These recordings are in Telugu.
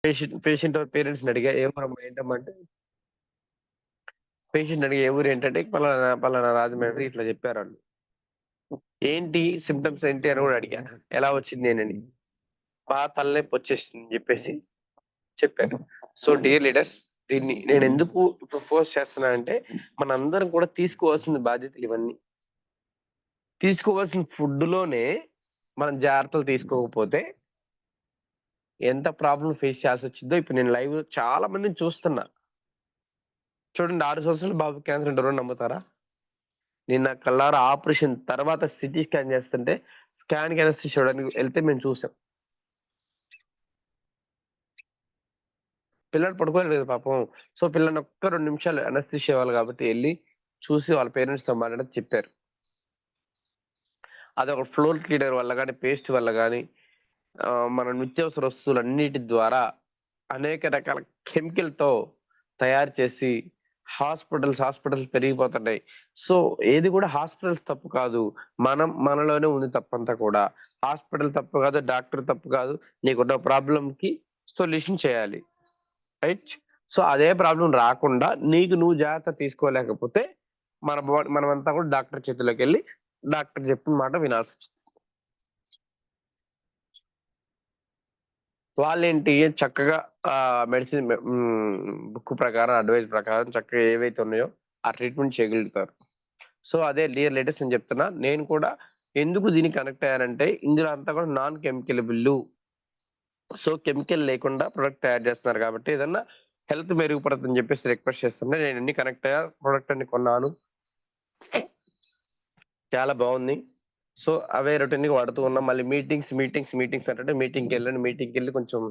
పేషెంట్ పేరెంట్స్‌ని అడిగా. "ఏ ఊరమ్మా ఏంటమ్మా" అంటే పేషెంట్‌ని అడిగా, "ఏ ఊరు ఏంటంటే" "పలానా, పలానా రాజమండ్రి" ఇట్లా చెప్పారాళ్ళు. "ఏంటి సింప్టమ్స్ ఏంటి" అని గూడా అడిగా. "ఎలా వచ్చింది" అని. "బాగా తలనొప్పి వచ్చేసిందని" జెప్పేసి చెప్పారు. సో, డియర్ లీడర్స్, దీన్ని నేనెందుకు ఇప్పుడు ఫోర్స్ చేస్తున్నానంటే, మనందరం కూడా తీసుకోవాల్సిన బాధ్యతలు ఇవన్నీ. తీసుకోవాల్సిన ఫుడ్‌లోనే మనం జాగ్రత్తలు తీసుకోకపోతే, ఎంత ప్రాబ్లమ్ ఫేస్ చేయాల్సొచ్చిద్దో ఇప్పుడు నేను లైవ్‌లో చాలా మందిని చూస్తున్నా. చూడండి, 6 సంవత్సరాల బాబుకి క్యాన్సర్ అంటే ఎవరైనా నమ్ముతారా? నేను నా కళ్ళారా ఆపరేషన్ తర్వాత సీటీ స్కాన్ చేస్తుంటే, స్కాన్‌కి అనస్థీషియా ఇవ్వడానికి ఎళ్తే మేము చూసాం. పిల్లాడు పడుకోలేదు కదా పాపం. సో, పిల్లాడిని ఒక్క 2 నిమిషాలు అనస్థీషియా ఇవ్వాలి కాబట్టి ఎళ్లి చూసి వాళ్ళ పేరెంట్స్‌తో మాట్లాడని చెప్పారు. అదొక ఫ్లోర్ క్లీనర్ వల్ల గాని, పేస్ట్ వల్ల గాని, మన నిత్యావసర వస్తువులన్నిటి ద్వారా అనేక రకాల కెమికల్‌తో తయారు చేసి హాస్పిటల్స్ పెరిగిపోతున్నాయి. సో, ఏది కూడా హాస్పిటల్స్ తప్పు కాదు. మనలోనే ఉంది తప్పంతా కూడా. హాస్పిటల్ తప్పు కాదు, డాక్టర్ తప్పు కాదు. నీకున్న ప్రాబ్లమ్‌కి సొల్యూషన్ చేయాలి. రైట్? సో, అదే ప్రాబ్లమ్ రాకుండా నీకు నువ్వు జాగ్రత్త తీసుకోలేకపోతే మనమంతా కూడా డాక్టర్ చేతుల్లోకెళ్ళి డాక్టర్ చెప్పిన మాట వినాల్సొచ్చింది. వాళ్ళేంటి చక్కగా బుక్ ప్రకారం, అడ్వైస్ ప్రకారం చక్కగా ఏవైతే ఉన్నాయో ఆ ట్రీట్‌మెంట్ చేయగలుగుతారు. సో, అదే డియర్ లేటెస్ట్ నేను చెప్తున్నా. నేను కూడా ఎందుకు దీనికి కనెక్ట్ అయ్యానంటే, ఇందులో అంతా కూడా నాన్ కెమికలబుల్లు. సో, కెమికల్ లేకుండా ప్రొడక్ట్ తయారు చేస్తున్నారు కాబట్టి ఏదన్నా హెల్త్ మెరుగుపడతదని చెప్పేసి రిక్వెస్ట్ చేస్తుంటే నేనన్ని కనెక్ట్ అయ్యా. ప్రొడక్ట్ అన్ని కొన్నాను. చాలా బావుంది. సో, అవే రొటీన్‌గా వాడుతూ ఉన్నాం. మళ్ళీ మీటింగ్స్ అంటుంటే మీటింగ్‌కెళ్ళాను. మీటింగ్‌కెళ్ళి కొంచెం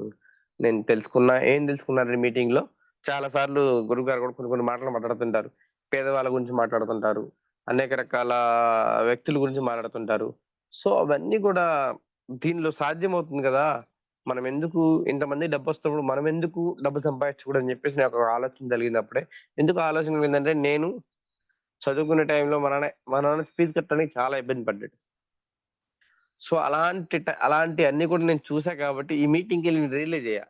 నేను తెలుసుకున్నా. ఏం తెలుసుకున్నానండి మీటింగ్‌లో? చాలా సార్లు గురువుగారు కూడా కొన్ని కొన్ని మాటలు మాట్లాడుతుంటారు. పేదవాళ్ళ గురించి మాట్లాడుతుంటారు. అనేక రకాల వ్యక్తుల గురించి మాట్లాడుతుంటారు. సో, అవన్నీ కూడా దీనిలో సాధ్యమవుతుంది గదా! మనమెందుకు ఇంతమందికి డబ్బొస్తున్నప్పుడు మనమెందుకు డబ్బు సంపాదించకూడదని జెప్పేసి నాకొక ఆలోచన కలిగిందప్పుడే. ఎందుకు ఆలోచన కలిగిందంటే నేను చదువుకునే టైంలో మా నాన్న ఫీజు కట్టడానికి చాలా ఇబ్బంది పడ్డాడు. సో, అలాంటియన్నీ కూడా నేను చూసా కాబట్టి ఈ మీటింగ్‌కెళ్ళి నేను రియలైజ్ అయ్యా.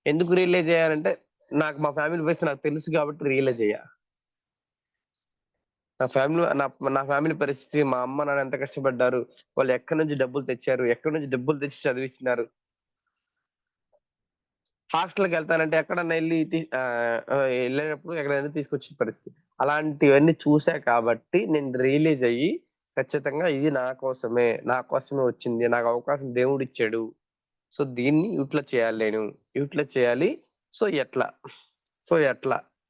ఎందుకు రియలైజ్ అయ్యానంటే, నాకు మా ఫ్యామిలీ పరిస్థితి నాకు తెలుసు కాబట్టి రియలైజ్ అయ్యా. నా ఫ్యామిలీ పరిస్థితి, మా అమ్మ, నాన్న ఎంత కష్టపడ్డారు. వాళ్ళు ఎక్కడి నుంచి డబ్బులు తెచ్చారు. ఎక్కడి నుంచి డబ్బులు తెచ్చి చదివిచ్చినారు. హాస్టల్‌కెళ్తానంటే ఎక్కడన్నా ఎళ్లి ఎళ్ళేటప్పుడు ఎక్కడైనా తీసుకొచ్చిన పరిస్థితి. అలాంటివన్నీ చూసా కాబట్టి నేను రియలైజ్ అయ్యి, ఖచ్చితంగా ఇది నా కోసమే వచ్చింది. నాకు అవకాశం దేవుడిచ్చాడు. సో, దీన్ని యూటిలైజ్ చేయాలి నేను. యూటిలైజ్ చేయాలి. సో, ఎట్లా? సో,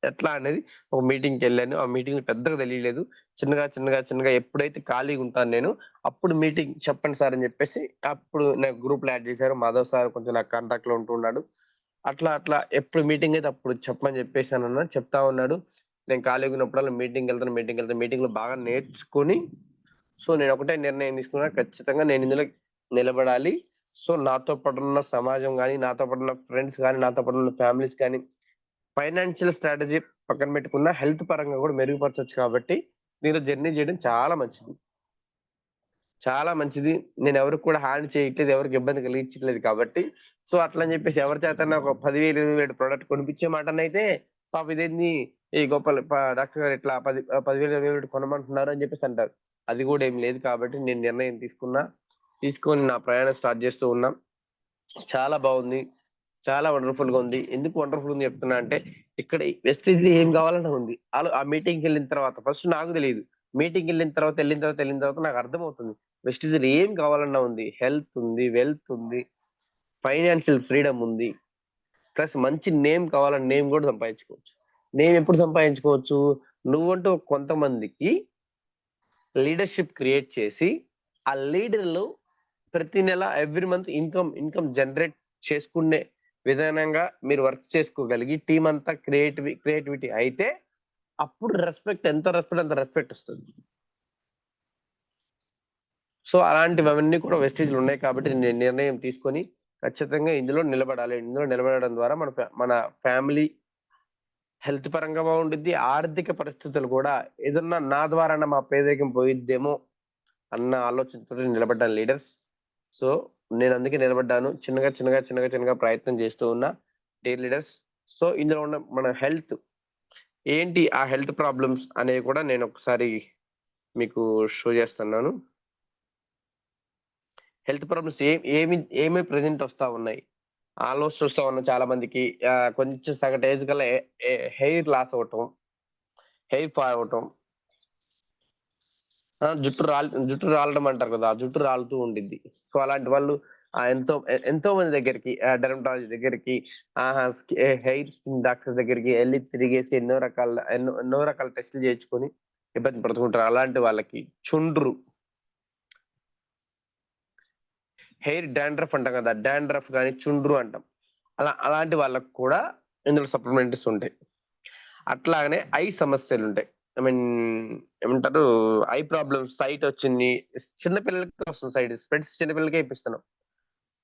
ఎట్లా అనేది ఒక మీటింగ్‌కెళ్ళాను. ఆ మీటింగ్ పెద్దగా తెలియలేదు. చిన్నగా ఎప్పుడైతే ఖాళీగుంటాను నేను, అప్పుడు మీటింగ్ చెప్పండి సార్ అని చెప్పేసి, అప్పుడు నాకు గ్రూప్‌లో యాడ్ చేశారు. మాధవ్ సార్ కొంచెం నాకు కాంటాక్ట్‌లో ఉంటూ ఉన్నాడు. అట్లా ఎప్పుడు మీటింగ్ అయితే అప్పుడు చెప్పమని చెప్పేసానన్నా. చెప్తా ఉన్నాడు. నేను ఖాళీగా ఉన్నప్పుడల్లా మీటింగ్‌కెళ్తాను. మీటింగ్‌లో బాగా నేర్చుకొని, సో, నేనొకటే నిర్ణయం తీసుకున్నా. ఖచ్చితంగా నేనిందులో నిలబడాలి. సో, నాతో పాటున్న సమాజం గాని, నాతో పాటున్న ఫ్రెండ్స్ గాని, నాతో పాటున్న ఫ్యామిలీస్ గాని, ఫైనాన్షియల్ స్ట్రాటజీ పక్కన పెట్టుకున్న హెల్త్ పరంగా గూడా మెరుగుపరచొచ్చు కాబట్టి, దీనిలో జర్నీ చేయడం చాలా మంచిది. చాలా మంచిది. నేనెవరికి కూడా హాని చేయట్లేదు. ఎవరికీ ఇబ్బంది కలిగించట్లేదు కాబట్టి, సో, అట్లని జెప్పేసి ఎవరి చేతన్నా ఒక 10,000, 20,000 ప్రొడక్ట్ కొనిపించే మాటనైతే, పాపం ఇదేంది ఈ గొప్పలు డాక్టర్ గారు ఇట్లా 10,000, 20,000 కొనమంటున్నారు అని జెప్పేసి అంటారు. అది గూడా ఏం లేదు కాబట్టి నేను నిర్ణయం తీసుకున్నా. తీసుకొని నా ప్రయాణం స్టార్ట్ చేస్తూ ఉన్నా. చాలా బావుంది. చాలా వండర్‌ఫుల్‌గా ఉంది. ఎందుకు వండర్‌ఫుల్ ఉంది చెప్తున్నా అంటే, ఇక్కడ వెస్టీజ్‌లో ఏం కావాలన్నా ఉంది. ఆ మీటింగ్‌కెళ్ళిన తర్వాత ఫస్ట్ నాకు తెలీదు. ఎళ్ళిన తర్వాత నాకు అర్థమవుతుంది. వెస్టీజ్‌లో ఏం కావాలన్నా ఉంది. హెల్త్ ఉంది, వెల్త్ ఉంది, ఫైనాన్షియల్ ఫ్రీడమ్ ఉంది. ప్లస్ మంచి నేమ్ కావాలన్న నేమ్ కూడా సంపాదించుకోవచ్చు. నేమ్ ఎప్పుడు సంపాదించుకోవచ్చు? నువ్వంటూ కొంతమందికి లీడర్‌షిప్ క్రియేట్ చేసి, ఆ లీడర్‌లు ప్రతి నెల ఎవ్రీ మంత్ ఇన్‌కమ్ జనరేట్ చేసుకునే విధానంగా మీరు వర్క్ చేసుకోగలిగి టీమ్ అంతా క్రియేటివిటీ అయితే అప్పుడు అంత రెస్పెక్ట్ ఒస్తది. సో, అలాంటివన్నీ కూడా వెస్టీజ్‌లు ఉన్నాయి కాబట్టి నేను నిర్ణయం తీసుకొని ఖచ్చితంగా ఇందులో నిలబడాలి. ఇందులో నిలబడడం ద్వారా మన ఫ్యామిలీ హెల్త్ పరంగా బావుండిద్ది. ఆర్థిక పరిస్థితులు కూడా ఏదన్నా నా ద్వారానా మా పేదరికం పోయిద్దేమో అన్న ఆలోచనతోటి నిలబడ్డాను లీడర్స్. సో, నేను అందుకే నిలబడ్డాను. చిన్నగా ప్రయత్నం చేస్తూ ఉన్నా డేర్ లీడర్స్. సో, ఇందులో ఉన్న మన హెల్త్ ఏంటి ఆ హెల్త్ ప్రాబ్లమ్స్ అనేవి కూడా నేను ఒకసారి మీకు షో చేస్తున్నాను. హెల్త్ ప్రాబ్లమ్స్ ఏమి ప్రెజెంట్ వస్తా ఉన్నాయి. ఆల్మోస్ట్ చూస్తా ఉన్నాం చాలా మందికి కొంచెం సగటు ఏజ్ కల్లా హెయిర్ లాస్ అవ్వటం, హెయిర్ ఫాల్ అవ్వటం. జుట్టు రాలడం అంటారు కదా! ఆ జుట్టు రాలుతూ ఉండిద్ది. సో, అలాంటి వాళ్ళు ఎంతో మంది దగ్గరికి డెర్మటాలజీ దగ్గరికి హెయిర్ స్కిన్ డాక్టర్స్ దగ్గరికి ఎళ్లి తిరిగేసి ఎన్నో రకాల టెస్టులు చేయించుకొని ఇబ్బంది పడుతుంటారు. అలాంటి వాళ్ళకి చుండ్రు, హెయిర్ డాండ్రఫ్ అంటాం కదా! డాండ్రఫ్ గాని, చుండ్రు అంటాం. అలాంటి వాళ్ళకి కూడా ఇందులో సప్లిమెంట్స్ ఉంటాయి. అట్లాగనే ఐ సమస్యలుంటాయి. ఐ మీన్ ఏమంటారు? ఐ ప్రాబ్లమ్స్ సైట్ వచ్చింది. చిన్న పిల్లలకి వస్తుంది సైట్. స్పెట్స్ చిన్న పిల్లలకే ఇప్పిస్తున్నాం.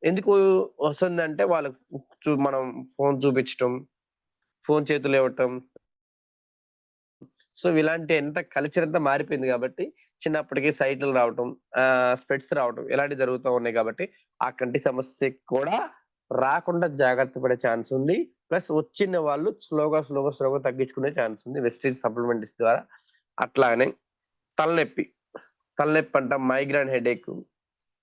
ఎందుకు వస్తుందంటే వాళ్ళకి మనం ఫోను చూపించటం, ఫోను చేతుల్లో ఇవ్వటం. సో, ఇలాంటి కల్చర్ అంతా మారిపోయింది గాబట్టి, చిన్నప్పటికి సైటులు రావటం, స్పెట్స్ రావటం ఇలాంటివి జరుగుతా ఉన్నాయి గాబట్టి, ఆ కంటి సమస్య కూడా రాకుండా జాగ్రత్త పడే ఛాన్స్ ఉంది. ప్లస్ వచ్చిన వాళ్ళు స్లోగా తగ్గించుకునే ఛాన్స్ ఉంది. వెస్టీజ్ సప్లిమెంట్స్ ద్వారా. అట్లాగనే తలనొప్పి, తలనొప్పి అంటాం, మైగ్రేన్ హెడేక్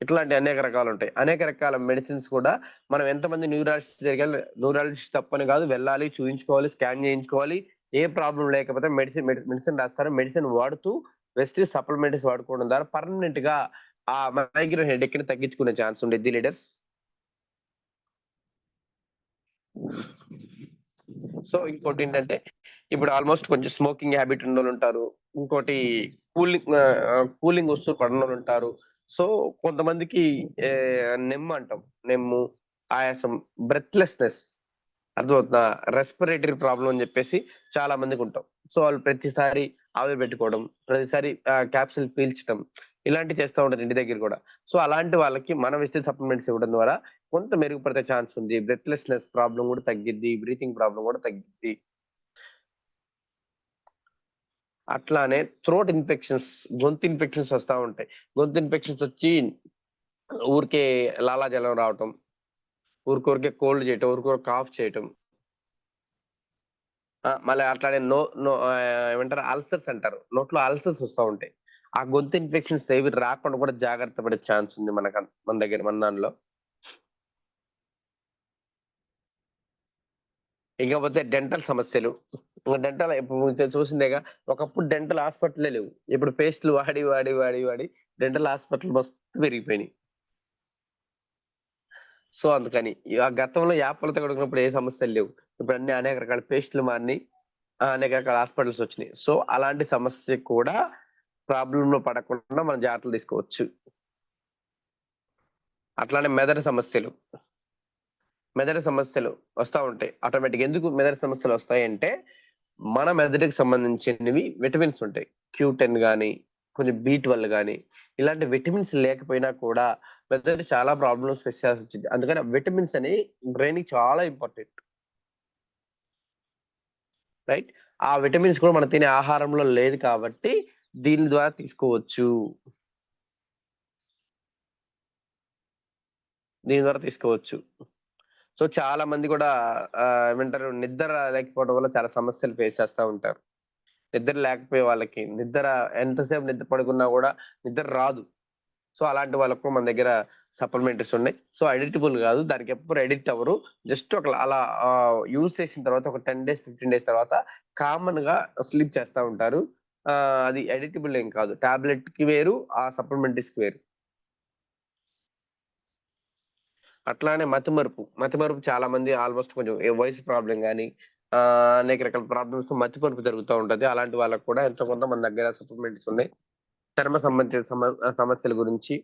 ఇట్లాంటి అనేక రకాలుంటాయి. అనేక రకాల మెడిసిన్స్ కూడా మనం ఎంతమంది న్యూరాలజిస్ట్ తప్పని కాదు, వెళ్ళాలి, చూయించుకోవాలి, స్కాన్ చేయించుకోవాలి. ఏ ప్రాబ్లమ్ లేకపోతే మెడిసిన్ రాస్తారు. మెడిసిన్ వాడుతూ వెస్టీజ్ సప్లిమెంట్స్ వాడుకోవడం ద్వారా పర్మనెంట్‌గా ఆ మైగ్రేన్ హెడేక్‌ని తగ్గించుకునే ఛాన్స్ ఉండిద్ది లీడర్స్. సో, ఇంకోటేంటంటే ఇప్పుడు ఆల్‌మోస్ట్ కొంచెం స్మోకింగ్ హాబిట్ ఉన్నోళ్ళుంటారు. ఇంకోటి కూలింగ్ వస్తువులు పడనోళ్ళుంటారు. సో, కొంతమందికి నెమ్ము అంటాం. నెమ్ము, ఆయాసం, బ్రెత్‌లెస్‌నెస్ అర్థమవుతుందా? రెస్పిరేటరీ ప్రాబ్లమ్ అని జెప్పేసి చాలా మందికుంటాం. సో, వాళ్ళు ప్రతిసారి ఆవిరి పెట్టుకోవడం, ప్రతిసారి క్యాప్సూల్ పీల్చటం ఇలాంటివి చేస్తా ఉంటారు ఇంటి దగ్గర గూడా. సో, అలాంటి వాళ్ళకి మనం ఇచ్చే సప్లిమెంట్స్ ఇవ్వడం ద్వారా కొంత మెరుగుపడే ఛాన్స్ ఉంది. బ్రెత్‌లెస్‌నెస్ ప్రాబ్లమ్ గూడా తగ్గిద్ది. బ్రీతింగ్ ప్రాబ్లమ్ గూడా తగ్గిద్ది. అట్లానే థ్రోట్ ఇన్ఫెక్షన్స్, గొంతు ఇన్ఫెక్షన్స్ వస్తా ఉంటాయి. గొంతు ఇన్ఫెక్షన్స్ వచ్చి ఊరికే లాలాజలం రావటం, ఊరికే కోల్డ్ చేయటం, ఊరికే కాఫ్ చేయటం. మళ్ళీ అట్లానే ఏమంటారు అల్సర్స్ అంటారు. నోట్లో అల్సర్స్ వస్తా ఉంటాయి. ఆ గొంతు ఇన్ఫెక్షన్స్ ఏవి రాకుండా కూడా జాగ్రత్త పడే ఛాన్స్ ఉంది మన దానిలో. ఇకపోతే డెంటల్ సమస్యలు. డెంటల్ ఇప్పుడు మీరు చూసిందేగా ఒకప్పుడు డెంటల్ హాస్పిటల్లే లేవు. ఇప్పుడు పేస్టులు వాడి డెంటల్ హాస్పిటల్ మస్తు పెరిగిపోయినాయి. సో, అందుకని ఆ గతంలో యాపలతో కడుక్కున్నప్పుడు ఏ సమస్యలు లేవు. ఇప్పుడు అనేక రకాల పేస్టులు మారినియి. అనేక రకాల హాస్పిటల్స్ వచ్చినాయి. సో, అలాంటి సమస్య కూడా ప్రాబ్లమ్‌లో పడకుండా మనం జాగ్రత్తలు తీసుకోవచ్చు. అట్లానే మెదడు సమస్యలు వస్తా ఉంటాయి. ఆటోమేటిక్‌గా ఎందుకు మెదడు సమస్యలొస్తాయంటే, మన మెదడుకి సంబంధించినవి విటమిన్స్ ఉంటాయి. క్యూ10 గాని, కొంచెం బి12 గాని, ఇలాంటి విటమిన్స్ లేకపోయినా కూడా మెదడు చాలా ప్రాబ్లమ్స్ ఫేస్ చేయాల్సొచ్చిద్ది. అందుకని విటమిన్స్ అనేవి బ్రెయిన్‌కి చాలా ఇంపార్టెంట్. రైట్? ఆ విటమిన్స్ కూడా మనం తినే ఆహారంలో లేదు కాబట్టి, దీని ద్వారా తీసుకోవచ్చు. దీని ద్వారా తీసుకోవచ్చు. సో, చాలా మంది గూడా ఏమంటారు నిద్ర లేకపోవడం వల్ల చాలా సమస్యలు ఫేస్ చేస్తా ఉంటారు. నిద్ర లేకపోయే వాళ్ళకి ఎంతసేపు నిద్ర పడుకున్నా గూడా నిద్ర రాదు. సో, అలాంటి వాళ్ళకు మన దగ్గర సప్లిమెంటరీస్ ఉన్నాయి. సో, ఎడిటబుల్ గాదు. దానికెవ్వరు ఎడిక్ట్ అవ్వరు. జస్ట్ అలా యూజ్ చేసిన తర్వాత ఒక 10 డేస్, 15 డేస్ తర్వాత కామన్‌గా స్లీప్ చేస్తా ఉంటారు. అది ఎడిటబుల్ ఏం కాదు. టాబ్లెట్‌కి వేరు, ఆ సప్లిమెంటరీస్‌కి వేరు. అట్లానే మతిమరుపు చాలా మంది ఆల్‌మోస్ట్ కొంచెం వయసు ప్రాబ్లమ్ గాని, అనేక రకాల ప్రాబ్లమ్స్‌తో మతిమరుపు జరుగుతా ఉంటది. అలాంటి వాళ్ళకి కూడా ఎంతో కొంత మన దగ్గర సప్లిమెంట్స్ ఉన్నాయి. చర్మ సంబంధించిన సమస్యల గురించి,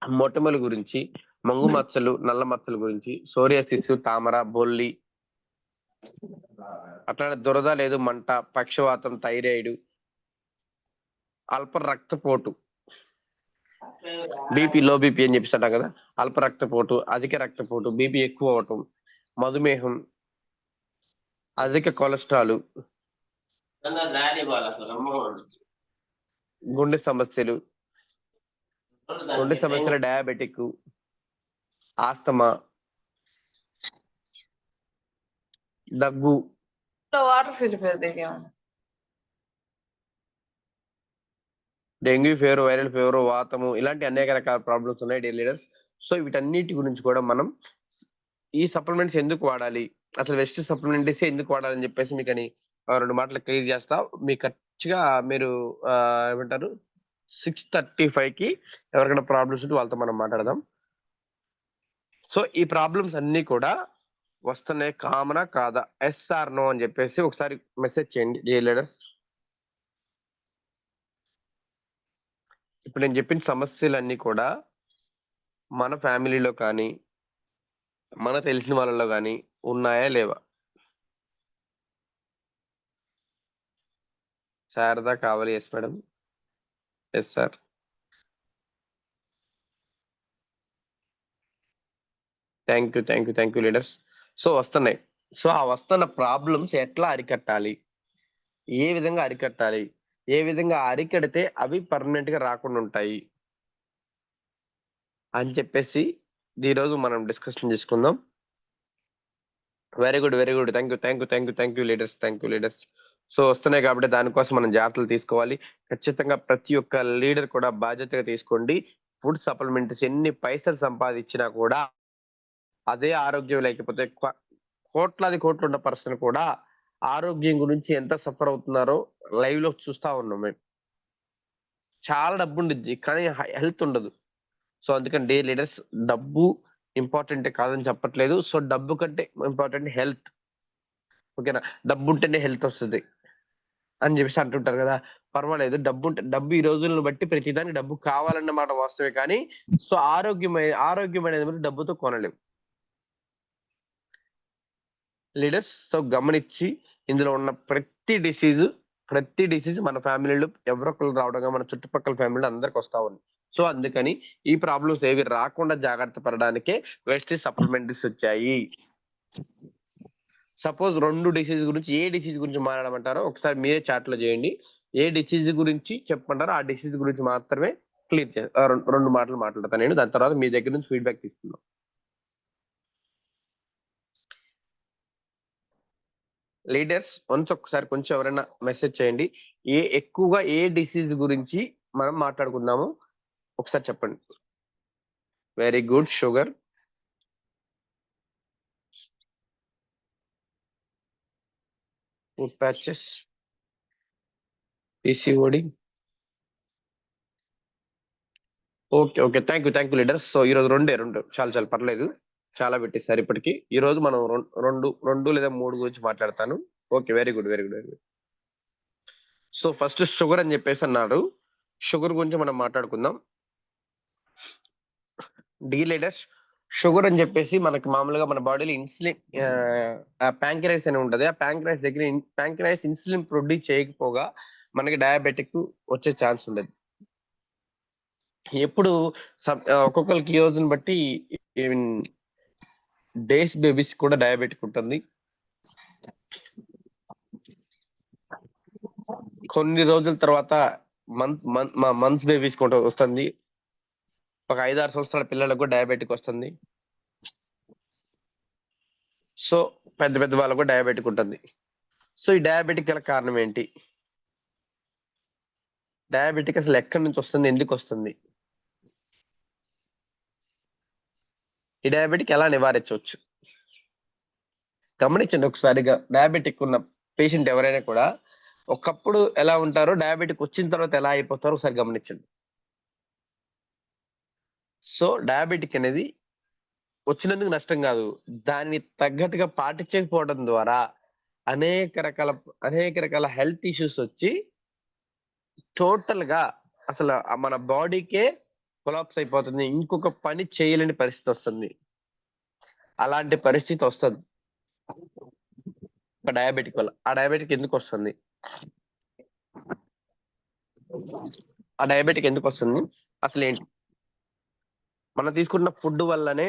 మొటిమల గురించి, మంగు మచ్చలు, నల్ల మచ్చల గురించి, సోరియాసిస్, తామర, బొల్లి, అట్లానే దురద లేదు మంట, పక్షవాతం, థైరాయిడ్, అల్ప రక్తపోటు, లో బీపీ అని చెప్పేసి అంటాం కదా! అల్ప రక్తపోటు, అధిక రక్తపోటు, బీపీ ఎక్కువ అవ్వటం, మధుమేహం, అధిక కొలెస్ట్రాలు, గుండె సమస్యలు, డయాబెటిక్, ఆస్తమా, దగ్గు, water filter, dengue fever, viral fever, వాతము ఇలాంటి అనేక రకాల ప్రాబ్లమ్స్ ఉన్నాయి డైలీ లీడర్స్. సో వీటన్నిటి గురించి కూడా మనం ఈ సప్లిమెంట్స్ ఎందుకు వాడాలి, అసలు వెస్ట్ సప్లిమెంట్స్ ఎందుకు వాడాలని చెప్పేసి మీకు అని 2 మాటలు క్లియర్ చేస్తా. మీకు ఖచ్చితంగా మీరు ఏమంటారు 6:35కి ఎవరికైనా ప్రాబ్లమ్స్ ఉంటే వాళ్ళతో మనం మాట్లాడదాం. సో ఈ ప్రాబ్లమ్స్ అన్ని కూడా వస్తున్నాయి, కామనా కాదా, ఎస్ ఆర్ నో అని చెప్పేసి ఒకసారి మెసేజ్ చేయండి డైలీ లీడర్స్. ఇప్పుడు నేను చెప్పిన సమస్యలన్నీ కూడా మన ఫ్యామిలీలో కానీ మన తెలిసిన వాళ్ళలో కానీ ఉన్నాయా లేవా? శారదా కావాలి, yes madam, yes sir. Thank you leaders. So వస్తున్నాయి. సో ఆ వస్తున్న ప్రాబ్లమ్స్ ఎట్లా అరికట్టాలి, ఏ విధంగా అరికట్టాలి, ఏ విధంగా అరికడితే అవి పర్మనెంట్ గా రాకుండా ఉంటాయి అని చెప్పేసి ఈరోజు మనం డిస్కషన్ చేసుకుందాం. Very good thank you leaders. So వస్తున్నాయి కాబట్టి దానికోసం మనం జాగ్రత్తలు తీసుకోవాలి. ఖచ్చితంగా ప్రతి ఒక్క లీడర్ కూడా బాధ్యతగా తీసుకోండి. ఫుడ్ సప్లిమెంట్స్ ఎన్ని పైసలు సంపాదించినా కూడా అదే ఆరోగ్యం లేకపోతే కోట్లాది కోట్లు ఉన్న పర్సన్ కూడా ఆరోగ్యం గురించి ఎంత సఫర్ అవుతున్నారో లైవ్ లో చూస్తా ఉన్నాం మేము. చాలా డబ్బు ఉండిద్ది కానీ హెల్త్ ఉండదు. సో అందుకని డే లీడర్స్ డబ్బు ఇంపార్టెంట్ కాదని చెప్పట్లేదు. సో డబ్బు కంటే ఇంపార్టెంట్ హెల్త్. ఓకేనా, డబ్బు ఉంటేనే హెల్త్ వస్తుంది అని చెప్పేసి అంటుంటారు కదా. పర్వాలేదు, డబ్బు ఈ రోజులను బట్టి ప్రతిదానికి డబ్బు కావాలన్న మాట వాస్తవే, కానీ సో ఆరోగ్యం అనేది డబ్బుతో కొనలేము లీడర్స్. సో గమనించి ఇందులో ఉన్న ప్రతి డిసీజ్ మన ఫ్యామిలీలో ఎవరొకరు రావడంగా మన చుట్టుపక్కల ఫ్యామిలీలో అందరికి వస్తా ఉంది. సో అందుకని ఈ ప్రాబ్లమ్స్ ఏవి రాకుండా జాగ్రత్త పడడానికే వెస్టీజ్ సప్లిమెంట్స్ వచ్చాయి. సపోజ్ 2 డిసీజ్ గురించి ఏ డిసీజ్ గురించి మాట్లాడమంటారో ఒకసారి మీరే చాట్ లో చేయండి. ఏ డిసీజ్ గురించి చెప్పమంటారో ఆ డిసీజ్ గురించి మాత్రమే క్లియర్ చే 2 మాటలు మాట్లాడతాను నేను. దాని తర్వాత మీ దగ్గర నుంచి ఫీడ్బ్యాక్ తీసుకుందాం. లీడర్స్ వన్స్ ఒకసారి కొంచెం ఎవరైనా మెసేజ్ చేయండి. ఎక్కువగా ఏ డిసీజ్ గురించి మనం మాట్లాడుకుందాము ఒకసారి చెప్పండి. Very good. Sugar, food patches, PCOD. Okay thank you leaders. So ఈరోజు రెండు చాలా పర్లేదు, చాలా పెట్టేస్తారు ఇప్పటికి. ఈ రోజు మనం రెండు లేదా 3 గురించి మాట్లాడతాను. Okay, very good. So first sugar అని చెప్పేసి అన్నాడు. షుగర్ గురించి మనం మాట్లాడుకుందాం. డి లీడర్స్, షుగర్ అని చెప్పేసి మనకి మామూలుగా మన బాడీలో ఇన్సులిన్ ప్యాంక్రైస్ అని ఉంటది. ఆ ప్యాంక్రైస్ ఇన్సులిన్ ప్రొడ్యూస్ చేయకపోగా మనకి డయాబెటిక్ వచ్చే ఛాన్స్ ఉండదు. ఎప్పుడు ఒక్కొక్కరికి ఈ రోజుని బట్టి డేస్ బేబీస్ కూడా డయాబెటిక్ ఉంటుంది. కొన్ని రోజుల తర్వాత మంత్స్ బేబీస్ కూడా వస్తుంది. ఒక 5-6 సంవత్సరాల పిల్లలకు కూడా డయాబెటిక్ వస్తుంది. సో పెద్ద వాళ్ళకు కూడా డయాబెటిక్ ఉంటుంది. సో ఈ డయాబెటిక్ గల కారణం ఏంటి? డయాబెటిక్ అసలు ఎక్కడి నుంచి వస్తుంది, ఎందుకు వస్తుంది, ఈ డయాబెటిక్ ఎలా నివారించవచ్చు? గమనించండి ఒకసారిగా. డయాబెటిక్ ఉన్న పేషెంట్ ఎవరైనా కూడా ఒకప్పుడు ఎలా ఉంటారో డయాబెటిక్ వచ్చిన తర్వాత ఎలా అయిపోతారో ఒకసారి గమనించండి. సో డయాబెటిక్ అనేది వచ్చినందుకు నష్టం కాదు, దాన్ని తగ్గట్టుగా పాటించకపోవడం ద్వారా అనేక రకాల హెల్త్ ఇష్యూస్ వచ్చి టోటల్ గా అసలు మన బాడీకే కొలాప్స్ అయిపోతుంది. ఇంకొక పని చేయలేని పరిస్థితి వస్తుంది. అలాంటి పరిస్థితి వస్తుంది ఒక డయాబెటిక్ వల్ల. ఆ డయాబెటిక్ ఎందుకు వస్తుంది? అసలు ఏంటి? మనం తీసుకున్న ఫుడ్ వల్లనే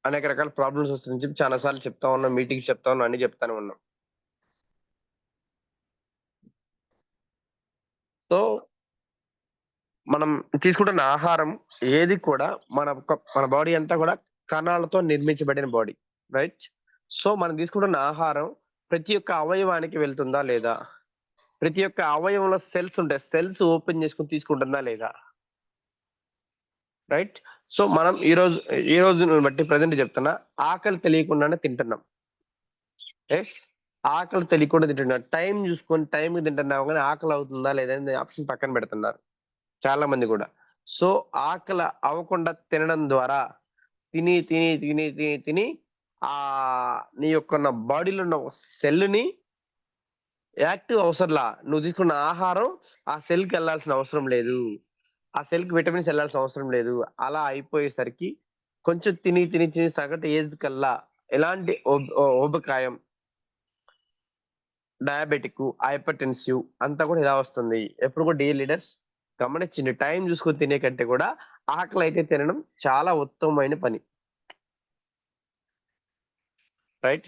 అనేక రకాల ప్రాబ్లమ్స్ వస్తుందని చెప్పి చాలా సార్లు చెప్తా ఉన్నాం, మీటింగ్స్ చెప్తా ఉన్నాం, అన్ని చెప్తానే ఉన్నాం. సో మనం తీసుకుంటున్న ఆహారం ఏది కూడా మన బాడీ అంతా కూడా కణాలతో నిర్మించబడిన బాడీ, రైట్? సో మనం తీసుకుంటున్న ఆహారం ప్రతి ఒక్క అవయవానికి వెళ్తుందా లేదా? ప్రతి ఒక్క అవయవంలో సెల్స్ ఉంటాయి. సెల్స్ ఓపెన్ చేసుకొని తీసుకుంటుందా లేదా? రైట్? సో మనం ఈ రోజును బట్టి ప్రెజెంట్ చెప్తున్నా, ఆకలి తెలియకుండానే తింటున్నాం. యెస్. ఆకలి తెలియకుండా తింటున్నాం. టైం చూసుకొని టైంకి తింటున్నాం గానీ ఆకలి అవుతుందా లేదా అని ఆప్షన్ పక్కన పెడుతున్నారు చాలా మంది గూడా. సో ఆకలి అవ్వకుండా తినడం ద్వారా తిని నీ యొక్క నా బాడీలో ఉన్న సెల్‌ని యాక్టివ్ అవసరంలా. నువ్వు తీసుకున్న ఆహారం ఆ సెల్‌కి ఎళ్ళాల్సిన అవసరం లేదు. ఆ సెల్‌కి విటమిన్స్ ఎళ్ళాల్సిన అవసరం లేదు. అలా అయిపోయేసరికి కొంచెం తిని సగటు ఏజ్ కల్లా ఎలాంటి ఊబకాయం, డయాబెటిక్, హైపర్‌టెన్సివ్ అంతా కూడా ఇలా వస్తుంది. ఎప్పుడు కూడా డియర్ లీడర్స్ గమనించండి. టైం చూసుకొని తినే కంటే కూడా ఆకలైతే తినడం చాలా ఉత్తమమైన పని. రైట్?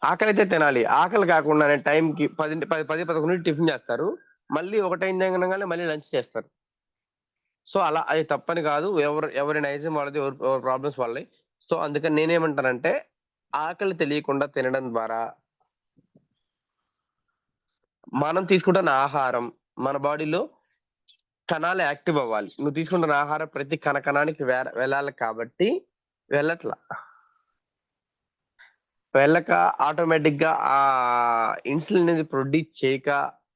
ఆకలైతే తినాలి. ఆకలి కాకుండానే టైంకి 10, 11 టిఫిన్ చేస్తారు. మళ్ళీ ఒకటైంది అనంగానే మళ్ళీ లంచ్ చేస్తారు. సో అలా అది తప్పని కాదు. ఎవరి నైజం వాళ్ళది. ఎవరి ప్రాబ్లమ్స్ వాళ్ళయి. సో అందుకని నేనేమంటానంటే ఆకలి తెలియకుండా తినడం ద్వారా మనం తీసుకుంటున్న ఆహారం మన బాడీలో కణాలు యాక్టివ్ అవ్వాలి. నువ్వు తీసుకుంటున్న ఆహారం ప్రతి కణానికి వెళ్ళాలి కాబట్టి వెళ్ళట్ల. వెళ్ళక ఆటోమేటిక్‌గా ఇన్సులిన్ అనేది ప్రొడ్యూస్ చేయక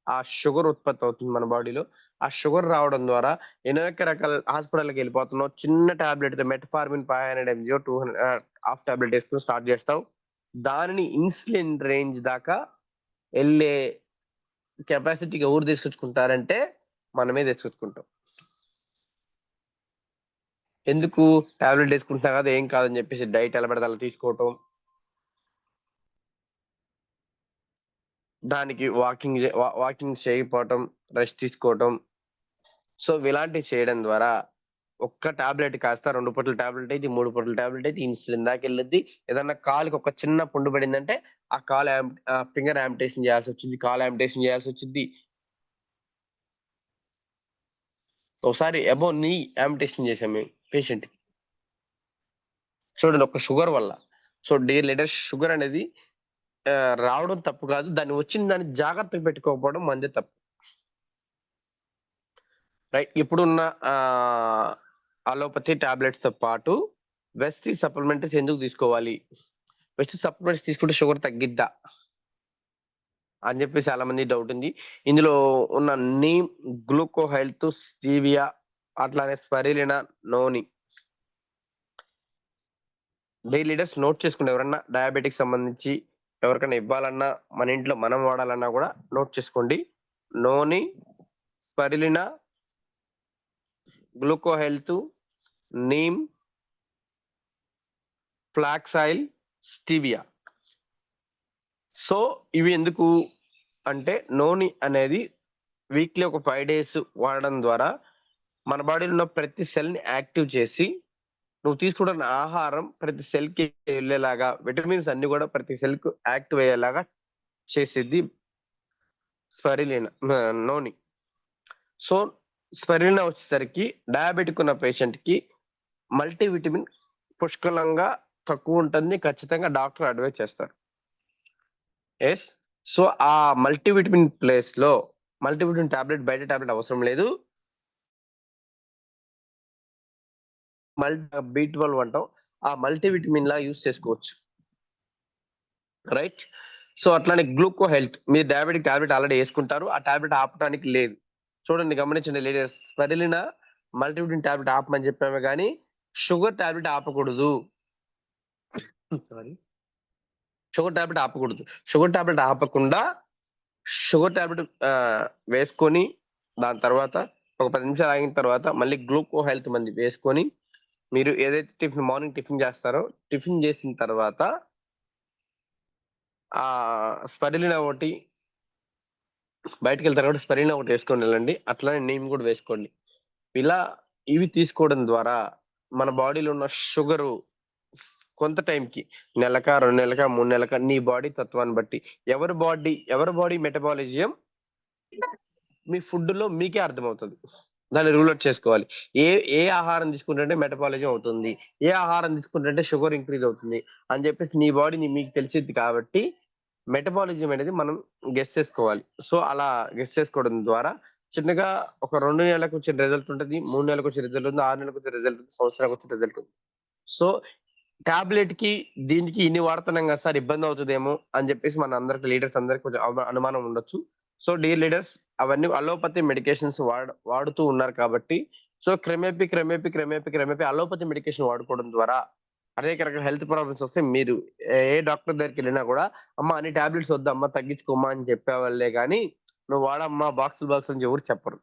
ఆ షుగర్ ఉత్పత్తి అవుతుంది మన బాడీలో. ఆ షుగర్ రావడం ద్వారా అనేక రకాల హాస్పిటల్‌కెళ్ళిపోతున్నావు. చిన్న టాబ్లెట్‌తో మెట్ఫార్మిన్ 500 ఎంజీయో 200 హాఫ్ టాబ్లెట్ ఏసుకొని స్టార్ట్ చేస్తావు. దానిని ఇన్సులిన్ రేంజ్ దాకా ఎళ్ళే కెపాసిటీకి ఎవరు తీసుకొచ్చుకుంటారంటే మనమే తీసుకొచ్చుకుంటాం. ఎందుకు? టాబ్లెట్ ఏసుకుంటున్నా కదా! ఏం కాదని చెప్పేసి డైట్ ఎలా పడితే అలా తీసుకోవటం. దానికి వాకింగ్ చేయకపోవటం, రెస్ట్ తీసుకోవటం. సో, ఇలాంటివి చేయడం ద్వారా ఒక్క టాబ్లెట్ కాస్త 2 పూటల టాబ్లెట్ అయితే, 3 పూటల టాబ్లెట్ అయితే ఇన్సులిన్ దాకెళ్ళిద్ది. ఏదన్నా కాలుకి ఒక చిన్న పుండు పడిందంటే ఆ ఫింగర్ యాంపిటేషన్ చేయాల్సొచ్చిద్ది. కాలు యాంపిటేషన్ చేయాల్సొచ్చిద్ది. ఒకసారి అబోవ్ నీ యాంపిటేషన్ చేశాం మేము పేషెంట్‌కి. చూడండి, ఒక షుగర్ వల్ల. సో, డియర్ లీడర్స్, షుగర్ అనేది రావడం తప్పు కాదు. దాన్ని వచ్చిన దాన్ని జాగ్రత్తగా పెట్టుకోకపోవడం మనదే తప్పు. రైట్. ఇప్పుడున్న ఆహ్, అలోపతి టాబ్లెట్స్‌తో పాటు వెస్టి సప్లిమెంటరీస్ ఎందుకు తీసుకోవాలి? వెస్టి సప్లిమెంట్స్ తీసుకుంటే షుగర్ తగ్గిద్దా? అని చెప్పి చాలా మందికి డౌట్ ఉంది. ఇందులో ఉన్న నీమ్, గ్లూకో హెల్త్, స్టీవియా అట్లానే స్పైరులినా, నోని. డైలీ లీడర్స్ నోట్ చేసుకోండి. ఎవరన్నా డయాబెటిక్స్ సంబంధించి ఎవరికైనా ఇవ్వాలన్నా, మన ఇంట్లో మనం వాడాలన్నా కూడా నోట్ చేసుకోండి. Noni, spirulina, gluco health, neem, flax oil, stevia. So, ఇవి ఎందుకు అంటే నోని అనేది వీక్‌లీ ఒక 5 డేస్ వాడడం ద్వారా మన బాడీలో ఉన్న ప్రతి సెల్‌ని యాక్టివ్ చేసి, నువ్వు తీసుకుంటున్న ఆహారం ప్రతి సెల్‌కి ఎళ్ళేలాగా, విటమిన్స్ అన్నీ గూడా ప్రతి సెల్‌కు యాక్టివ్ అయ్యేలాగా చేసిద్ది నోని. సో, స్పైరులినా వచ్చేసరికి డయాబెటిక్ ఉన్న పేషెంట్‌కి మల్టీ విటమిన్ పుష్కలంగా తక్కువుంటుంది. ఖచ్చితంగా డాక్టర్ అడ్వైస్ చేస్తారు. యెస్. సో, ఆ మల్టీవిటమిన్ ప్లేస్‌లో మల్టీవిటమిన్ టాబ్లెట్ బయట టాబ్లెట్ అవసరం లేదు. బి12 అంటాం. ఆ మల్టీవిటమిన్‌లా యూజ్ చేసుకోవచ్చు. రైట్. సో, అట్లానే గ్లూకో హెల్త్. మీరు డయాబెటిక్ టాబ్లెట్ ఆల్రెడీ యేసుకుంటారు. ఆ టాబ్లెట్ ఆపటానికి లేదు. చూడండి, గమనించండి లీడర్స్. స్పైరులినా మల్టీవిటమిన్ టాబ్లెట్ ఆపమని చెప్పామే గానీ, షుగర్ టాబ్లెట్ ఆపకూడదు. సారీ. షుగర్ టాబ్లెట్ ఆపకూడదు. షుగర్ టాబ్లెట్ ఆపకుండా షుగర్ టాబ్లెట్ వేసుకొని, దాని తర్వాత ఒక 10 నిమిషాలు ఆగిన తర్వాత మళ్ళీ గ్లూకో హెల్త్ మంది వేసుకొని, మీరు ఏదైతే మార్నింగ్ టిఫిన్ చేస్తారో, టిఫిన్ చేసిన తర్వాత స్పైరులినా ఒకటి బయటికెళ్తారు కాబట్టి స్పైరులినా ఒకటి వేసుకొని వెళ్ళండి. అట్లనే నీమ్ కూడా వేసుకోండి. ఇలా ఇవి తీసుకోవడం ద్వారా మన బాడీలో ఉన్న షుగరు కొంత టైంకి నెలకా, 2 నెలలకా, 3 నెలలకా నీ బాడీ తత్వాన్ని బట్టి ఎవరి బాడీ మెటబాలిజం మీ ఫుడ్‌లో మీకే అర్థమవుతది. దాన్ని రూల్ అవుట్ చేసుకోవాలి. ఏ ఏ ఆహారం తీసుకుంటుంటే మెటబాలిజం అవుతుంది, ఏ ఆహారం తీసుకుంటుంటే షుగర్ ఇంక్రీజ్ అవుతుంది అని చెప్పేసి నీ బాడీ మీకు తెలిసిద్ది కాబట్టి మెటబాలిజం అనేది మనం గెస్ చేసుకోవాలి. సో అలా గెస్ చేసుకోవడం ద్వారా చిన్నగా ఒక 2 నెలలకు వచ్చే రిజల్ట్ ఉంటది. 3 నెలలకు వచ్చే రిజల్ట్ ఉంది. 6 నెలలకు వచ్చే రిజల్ట్ ఉంది. సంవత్సరానికి వచ్చే రిజల్ట్ ఉంది. సో టాబ్లెట్‌కి దీనికి ఇన్ని వాడుతున్నాం కదా సార్ ఇబ్బంది అవుతదేమో అని చెప్పేసి మనందరికి లీడర్స్ అందరికి కొంచెం అనుమానం ఉండొచ్చు. సో డియర్ లీడర్స్ అవన్నీ అలోపతి మెడికేషన్స్ వాడుతూ ఉన్నారు కాబట్టి సో క్రమేపీ అలోపతి మెడికేషన్ వాడుకోవడం ద్వారా అనేక రకాల హెల్త్ ప్రాబ్లమ్స్ వస్తే మీరు ఏ డాక్టర్ దగ్గరికెళ్ళినా కూడా అమ్మ అన్ని టాబ్లెట్స్ వద్దమ్మా తగ్గించుకోమ్మా అని చెప్పేవాళ్ళే గానీ నువ్వు వాడమ్మా బాక్సులు అని ఎవరు చెప్పరు.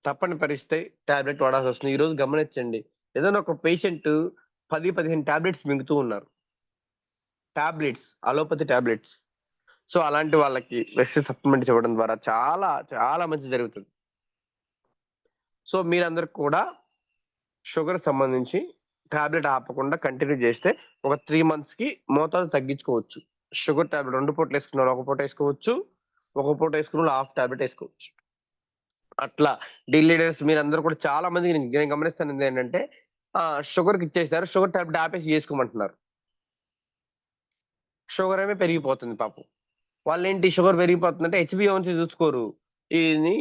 తప్పని పరిస్థితి టాబ్లెట్ వాడాల్సొస్తుంది. ఈరోజు గమనించండి. ఏదైనా ఒక పేషెంట్ 10, 15 టాబ్లెట్స్ మింగుతూ ఉన్నారు. Allopathy tablets. సో, అలాంటి వాళ్ళకి వెస్సెస్ సప్లిమెంట్స్ ఇవ్వడం ద్వారా చాలా, చాలా మంచి జరుగుతుంది. సో, మీరందరూ కూడా షుగర్‌కి సంబంధించి టాబ్లెట్ ఆపకుండా కంటిన్యూ చేస్తే ఒక 3 మంత్స్‌కి మోతాదు తగ్గించుకోవచ్చు. షుగర్ టాబ్లెట్ 2 పూటలేసుకున్నోళ్ళు ఒక పూటేసుకోవచ్చు. ఒక పూటేసుకున్నోళ్ళు హాఫ్ టాబ్లెట్ ఏసుకోవచ్చు. అట్లా లీడర్స్ మీరందరూ కూడా చాలా మందికి నేను గమనిస్తున్నది ఏంటంటే షుగర్‌కి ఇచ్చేసారు. షుగర్ టాబ్లెట్ ఆపేసి ఏసుకోమంటున్నారు. షుగర్ ఏమో పెరిగిపోతుంది పాపం. వాళ్ళేంటి షుగర్ పెరిగిపోతుందంటే హెచ్‌బీఏవన్సీ చూసుకోరు. ఇది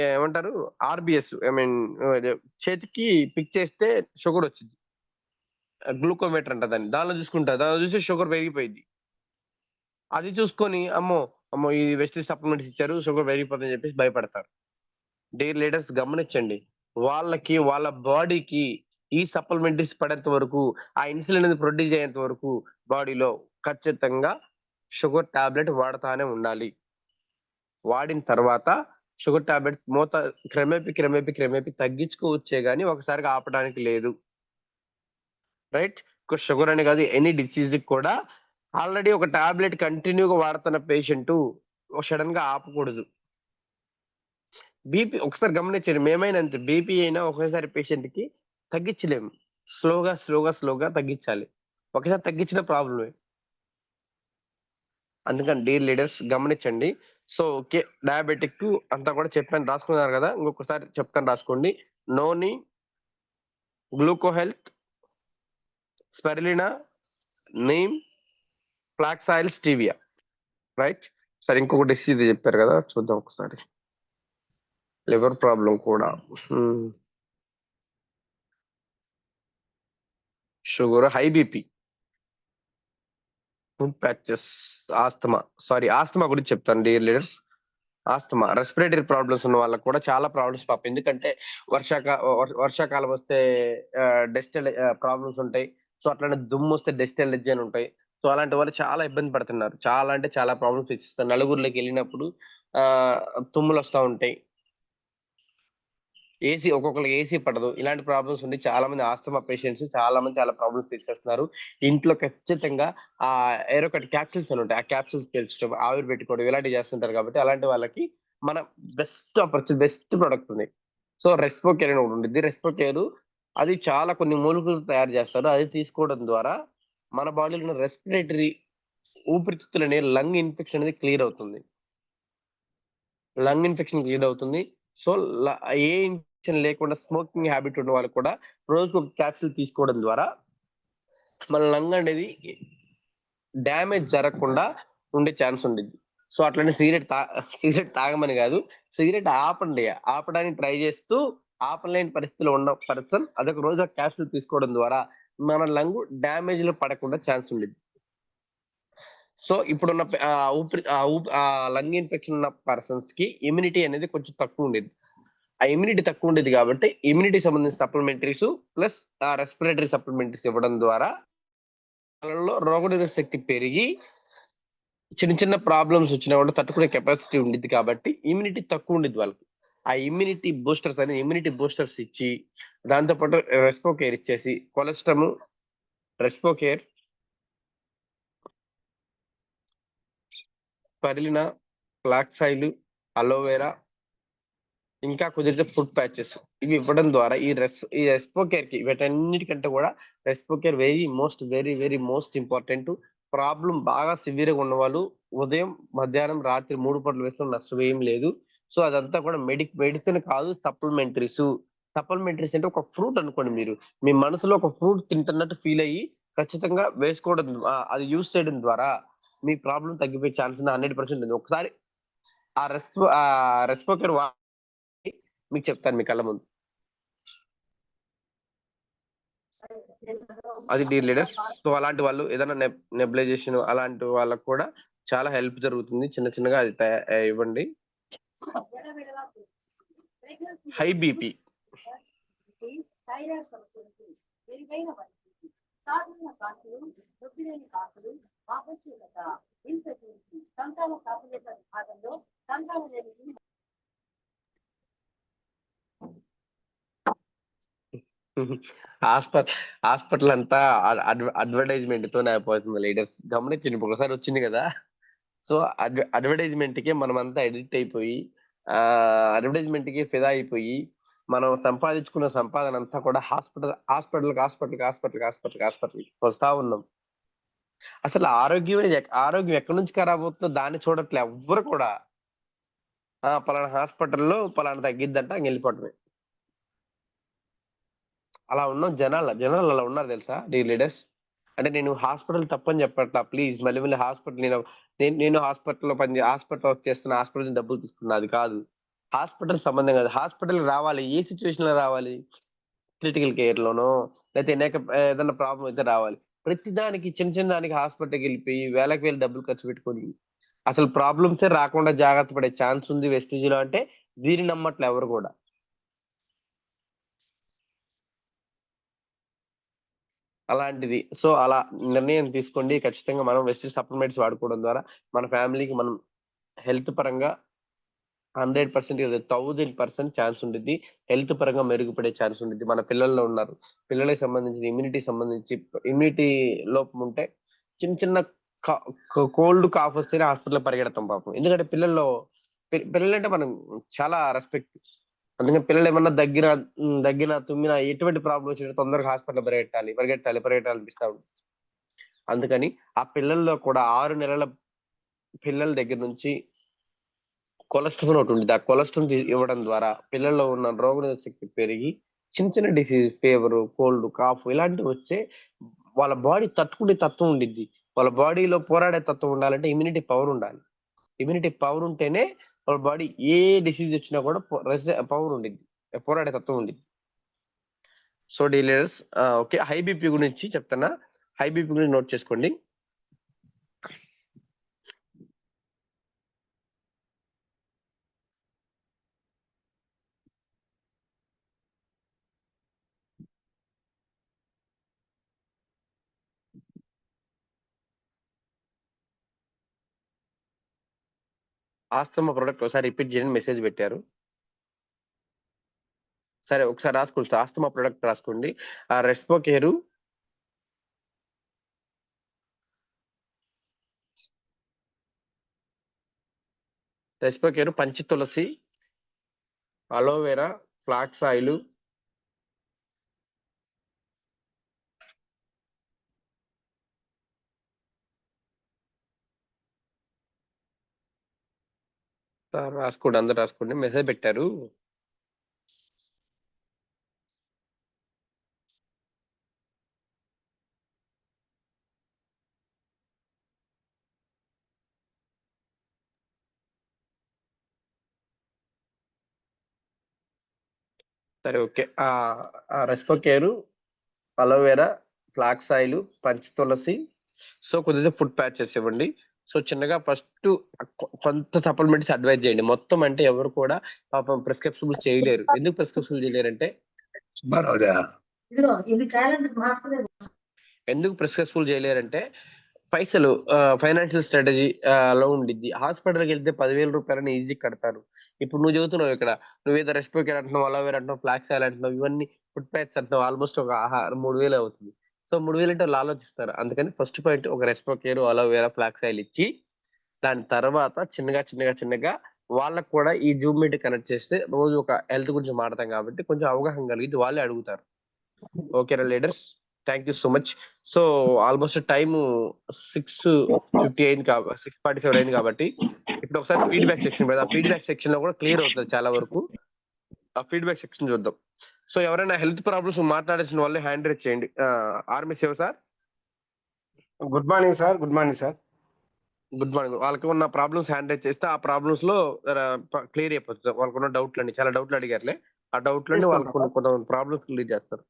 ఏమంటారు ఆర్‌బీఎస్ ఐ మీన్ అదే చేతికి పిక్ చేస్తే షుగర్ వచ్చిద్ది. గ్లూకోమీటర్ అంట దాన్ని. దానిలో చూసుకుంటారు. దానిలో చూసి షుగర్ పెరిగిపోయిద్ది. అది చూసుకొని అమ్మో! ఈ వెస్టీజ్ సప్లిమెంట్స్ ఇచ్చారు. షుగర్ పెరిగిపోతుందని చెప్పేసి భయపడతారు. డియర్ లీడర్స్ గమనించండి. వాళ్ళకి వాళ్ళ బాడీకి ఈ సప్లిమెంటరీస్ పడేంత వరకు, ఆ ఇన్సులిన్ అనేది ప్రొడ్యూస్ అయ్యేంత వరకు బాడీలో ఖచ్చితంగా షుగర్ టాబ్లెట్ వాడతానే ఉండాలి. వాడిన తర్వాత షుగర్ టాబ్లెట్ క్రమేపీ తగ్గించుకోవచ్చే గాని ఒకసారిగా ఆపడానికి లేదు. రైట్? షుగర్ అనే కాదు ఎనీ డిసీజ్‌కి కూడా ఆల్రెడీ ఒక టాబ్లెట్ కంటిన్యూగా వాడుతున్న పేషెంటు సడెన్‌గా ఆపకూడదు. బీపీ ఒకసారి గమనించండి. మేమైనా అంతే. బీపీ అయినా ఒకేసారి పేషెంట్‌కి తగ్గించలేము. స్లోగా తగ్గించాలి. ఒకేసారి తగ్గించిన ప్రాబ్లమే. అందుకని డియర్ లీడర్స్ గమనించండి. So, okay. డయాబెటిక్ అంతా కూడా చెప్పాను రాసుకున్నారు గదా! ఇంకొకసారి చెప్తాను రాసుకోండి. Noni, gluco health, spirulina, neem, flax oil, stevia. Right? సరే ఇంకొక డిసీజ్ చెప్పారు గదా! చూద్దాం ఒకసారి. లివర్ ప్రాబ్లమ్ కూడా. Sugar, high BP. Food patches, asthma గురించి చెప్తాను dear leaders. Asthma, respiratory problems ఉన్న వాళ్ళకి కూడా చాలా ప్రాబ్లమ్స్ పాపం. ఎందుకంటే వర్షాకాలం వస్తే ప్రాబ్లమ్స్ ఉంటాయి. సో, అట్లనే దుమ్మొస్తే డస్ట్ ఎలర్జీ అని ఉంటాయి. సో, అలాంటి వాళ్ళు చాలా ఇబ్బంది పడుతున్నారు. చాలా అంటే చాలా ప్రాబ్లమ్స్ ఫేస్ చేస్తారు. నలుగురిలోకెళ్ళినప్పుడు ఆహ్, తుమ్ములొస్తా ఉంటాయి. ఒక్కొక్కళ్ళకి ఏసీ పడదు. ఇలాంటి ప్రాబ్లమ్స్ ఉండి చాలా మంది ఆస్తమా పేషెంట్స్ చాలా మంది చాలా ప్రాబ్లమ్స్ ఫేస్ చేస్తున్నారు. ఇంట్లో ఖచ్చితంగా ఏరోకట్ క్యాప్సూల్స్ అని ఉంటాయి. ఆ క్యాప్సూల్స్ పీల్చడం, ఆవిరి పెట్టుకోవడం ఇలాంటివి చేస్తుంటారు కాబట్టి అలాంటి వాళ్ళకి మన బెస్ట్ ప్రొడక్ట్ ఉంది. సో, రెస్పోకేర్ అని ఒకటి ఉండిద్ది. రెస్పోకేర్ అది చాలా కొన్ని మూలికలతో తయారు చేస్తారు. అది తీసుకోవడం ద్వారా మన బాడీలో ఉన్న రెస్పిరేటరీ ఊపిరితిత్తులనే లంగ్ ఇన్ఫెక్షన్ అనేది క్లియర్ అవుతుంది. లంగ్ ఇన్ఫెక్షన్ క్లియర్ అవుతుంది. సో, ల ఏ ఇన్ఫెక్షన్ లేకుండా స్మోకింగ్ హాబిట్ ఉన్న వాళ్ళకి కూడా రోజుకొక క్యాప్సూల్ తీసుకోవడం ద్వారా మన లంగ్ అనేది డ్యామేజ్ జరగకుండా ఉండే ఛాన్స్ ఉండిద్ది. సో, అట్లనే సిగరెట్ తాగమని గాదు. సిగరెట్ ఆపండి. ఆపడానికి ట్రై చేస్తూ ఆపలేని పరిస్థితిలో ఉన్న పర్సన్ అదొక రోజు ఆ క్యాప్సూల్ తీసుకోవడం ద్వారా మన లంగ్ డ్యామేజ్‌లో పడకుండా ఛాన్స్ ఉండిద్ది. సో, ఇప్పుడున్న లంగ్ ఇన్ఫెక్షన్ ఉన్న పర్సన్స్‌కి ఇమ్యూనిటీ అనేది కొంచెం తక్కువుండిద్ది. ఆ ఇమ్యూనిటీ తక్కువుండిద్ది గాబట్టి, ఇమ్యూనిటీకి సంబంధించిన సప్లిమెంటరీస్ ప్లస్ రెస్పిరేటరీ సప్లిమెంటరీస్ ఇవ్వడం ద్వారా వాళ్ళలో రోగనిరోధక శక్తి పెరిగి చిన్న చిన్న ప్రాబ్లమ్స్ వచ్చినా కూడా తట్టుకునే కెపాసిటీ ఉండిద్ది కాబట్టి ఇమ్యూనిటీ తక్కువుండిద్ది వాళ్ళకి. ఆ ఇమ్యూనిటీ బూస్టర్స్ ఇచ్చి దాంతో పాటు రెస్పో కేర్ ఇచ్చేసి cholestram, respo care, spirulina, flax oil, aloe vera ఇంకా కుదిరితే ఫుడ్ ప్యాచెస్ ఇవి ఇవ్వడం ద్వారా ఈ రెస్పో కేర్‌కి వీటన్నిటికంటే కూడా respo care very most important. Problem బాగా సివియర్‌గా ఉన్నవాళ్ళు ఉదయం, మధ్యాహ్నం, రాత్రి 3 పూటలు వేసుకున్న నష్టం ఏమి లేదు. సో అదంతా కూడా మెడిసిన్ కాదు, సప్లిమెంటరీస్. సప్లిమెంటరీస్ అంటే ఒక ఫ్రూట్ అనుకోండి మీరు. మీ మనసులో ఒక ఫ్రూట్ తింటున్నట్టు ఫీల్ అయ్యి ఖచ్చితంగా వేసుకోవడం, అది యూజ్ చేయడం ద్వారా మీ ప్రాబ్లం తగ్గిపోయే ఛాన్స్ 100% ఉంది. ఒకసారి ఆ రెస్పోకేర్ మీకు చెప్తాను మీ కళ్ళ ముందు. అది డియర్ లీడర్స్. సో అలాంటి వాళ్ళు ఏదైనా నెబులైజేషన్ అలాంటి వాళ్ళకు కూడా చాలా హెల్ప్ జరుగుతుంది. చిన్న చిన్నగా అది ఇవ్వండి. హై బీపీ, హాస్పిటల్ అంతా అడ్వర్టైజ్మెంట్ తోనే అయిపోతుంది లీడర్స్. గమనించండి, ఒకసారి వచ్చింది కదా. సో అడ్వర్టైజ్మెంట్ కి మనం అంతా ఎడిక్ట్ అయిపోయి, అడ్వర్టైజ్మెంట్ కి ఫిదా అయిపోయి, మనం సంపాదించుకున్న సంపాదన అంతా కూడా హాస్పిటల్ వస్తా ఉన్నాం. అసలు ఆరోగ్యం ఎక్కడి నుంచి ఖరాబ్ అవుతుందో దాన్ని చూడట్లే ఎవ్వరు కూడా. పలానా హాస్పిటల్లో పలానా తగ్గిద్దంట అంగ వెళ్ళిపోవటమే. అలా ఉన్నాం జనాలు అలా ఉన్నారు తెలుసా డియర్ లీడర్స్. అంటే నేను హాస్పిటల్ తప్పని చెప్పట్లా, ప్లీజ్. మళ్ళీ హాస్పిటల్ నేను హాస్పిటల్లో హాస్పిటల్ వర్క్ చేస్తున్నా, హాస్పిటల్ నుంచి డబ్బులు తీసుకున్నా, అది కాదు. హాస్పిటల్ సంబంధం కాదు. హాస్పిటల్ రావాలి, ఏ సిచ్యువేషన్ లో రావాలి? క్రిటికల్ కేర్ లోనో, లేకపోతే ఏదైనా ప్రాబ్లం అయితే రావాలి. ప్రతి దానికి చిన్న దానికి హాస్పిటల్కి వెళ్ళిపోయి వేలకు డబ్బులు ఖర్చు పెట్టుకొని అసలు ప్రాబ్లమ్సే రాకుండా జాగ్రత్త పడే ఛాన్స్ ఉంది వెస్టిజ్ లో అంటే దీన్ని నమ్మట్లే ఎవరు కూడా. అలాంటిది. సో అలా నిర్ణయం తీసుకోండి. ఖచ్చితంగా మనం వెస్టిజ్ సప్లిమెంట్స్ వాడుకోవడం ద్వారా మన ఫ్యామిలీకి మనం హెల్త్ పరంగా 100% 1000% ఛాన్స్ ఉండిద్ది. హెల్త్ పరంగా మెరుగుపడే ఛాన్స్ ఉండిద్ది. మన పిల్లల్లో ఉన్నారు. పిల్లలకి సంబంధించిన ఇమ్యూనిటీ లోపం ఉంటే చిన్న కోల్డ్ కాఫ్ వస్తేనే హాస్పిటల్ పరిగెడతాం పాపం. ఎందుకంటే పిల్లలంటే మనం చాలా రెస్పెక్ట్. అందుకని పిల్లలు ఏమన్నా దగ్గిన తుమ్మిన ఎటువంటి ప్రాబ్లం వచ్చినా తొందరగా హాస్పిటల్ పరిగెట్టాలి అనిపిస్తా ఉంటుంది. అందుకని ఆ పిల్లల్లో కూడా 6 నెలల పిల్లల దగ్గర నుంచి కొలెస్ట్రాల్ ఒకటి ఉంది. ఆ కొలెస్ట్రాల్ ఇవ్వడం ద్వారా పిల్లల్లో ఉన్న రోగనిరోధక శక్తి పెరిగి చిన్న డిసీజ్, ఫీవర్, కోల్డ్, కాఫ్ ఇలాంటివి వచ్చే వాళ్ళ బాడీ తట్టుకునే తత్వం ఉండిద్ది. వాళ్ళ బాడీలో పోరాడే తత్వం ఉండాలంటే ఇమ్యూనిటీ పవర్ ఉండాలి. ఇమ్యూనిటీ పవర్ ఉంటేనే వాళ్ళ బాడీ ఏ డిసీజ్ వచ్చినా కూడా పవర్ ఉండిద్ది, పోరాడే తత్వం ఉండిద్ది. So dealers, okay, high BP గురించి చెప్తున్నా. హై బీపీ గురించి నోట్ చేసుకోండి. ఆస్తమా ప్రొడక్ట్ ఒకసారి రిపీట్ చేయండి, మెసేజ్ పెట్టారు. సరే ఒకసారి రాసుకోండి. ఆస్తమా ప్రొడక్ట్ రాసుకోండి. రెస్పోకేరు, పంచి తులసి, అలోవెరా, ఫ్లాక్స్ ఆయిల్, రాసుకోండి. అందరు రాసుకోండి, మెసేజ్ పెట్టారు. సరే ఓకే. రెస్పోకేరు, అలోవెరా, ఫ్లాక్స్ ఆయిల్, పంచి తులసి, సో కొద్దిగా ఫుడ్ ప్యాచెస్ ఇవ్వండి. సో చిన్నగా ఫస్ట్ కొంత సప్లిమెంట్స్ అడ్వైజ్ చేయండి. మొత్తం అంటే ఎవరు కూడా పాపం ప్రిస్క్రిప్షన్ చేయలేరు. ఎందుకు ప్రిస్క్రిప్షన్ చేయలేరంటే పైసలు, ఫైనాన్షియల్ స్ట్రాటజీ లో ఉండిద్ది. హాస్పిటల్కి వెళ్తే 10,000 రూపాయలని ఈజీ కడతారు. ఇప్పుడు నువ్వు చెబుతున్నావు ఇక్కడ, నువ్వేదో రెస్పోకేర్ అంటున్నావు, అలోవేరా అంటున్నావు, ఫ్లాక్స్ ఆయిల్ అంటున్నావు, ఇవన్నీ ఫుడ్ ప్యాక్స్ అంటున్నావు, ఆల్మోస్ట్ ఒక 3,000 అవుతుంది. సో 3,000 అంటే వాళ్ళు ఆలోచిస్తారు. అందుకని ఫస్ట్ పాయింట్ ఒక రెస్పోకేర్, అలోవేరా, ఫ్లాక్స్ ఆయిల్ ఇచ్చి దాని తర్వాత చిన్నగా వాళ్ళకు కూడా ఈ జూమ్ మీట్ కనెక్ట్ చేస్తే రోజు ఒక హెల్త్ గురించి మాట్లాడతాం కాబట్టి కొంచెం అవగాహన కలిగి వాళ్ళే అడుగుతారు. ఓకేనా leaders? Thank you so much. So almost time 6:47 అయింది కాబట్టి ఇప్పుడు ఒకసారి ఫీడ్‌బ్యాక్ సెక్షన్ పెడదాం. ఆ ఫీడ్‌బ్యాక్ సెక్షన్‌లో కూడా క్లియర్ అవుతది చాలా వరకు. ఆ ఫీడ్‌బ్యాక్ సెక్షన్ చూద్దాం. సో ఎవరైనా హెల్త్ ప్రాబ్లమ్స్ మాట్లాడాల్సిన వాళ్ళు హ్యాండ్ రైజ్ చేయండి. Army Shiva sir. Good morning sir. Good morning sir. Good morning. వాళ్ళకి ఉన్న ప్రాబ్లమ్స్ హ్యాండ్ రైజ్ చేస్తే ఆ ప్రాబ్లమ్స్‌లో క్లియర్ అయిపోతది. వాళ్ళకున్న డౌట్‌లన్నీ చాలా డౌట్‌లు అడిగారులే. ఆ డౌట్‌లన్నీ వాళ్ళకి తీసుకుంటా సార్. కొంత ప్రాబ్లమ్స్ క్లియర్ చేస్తారు.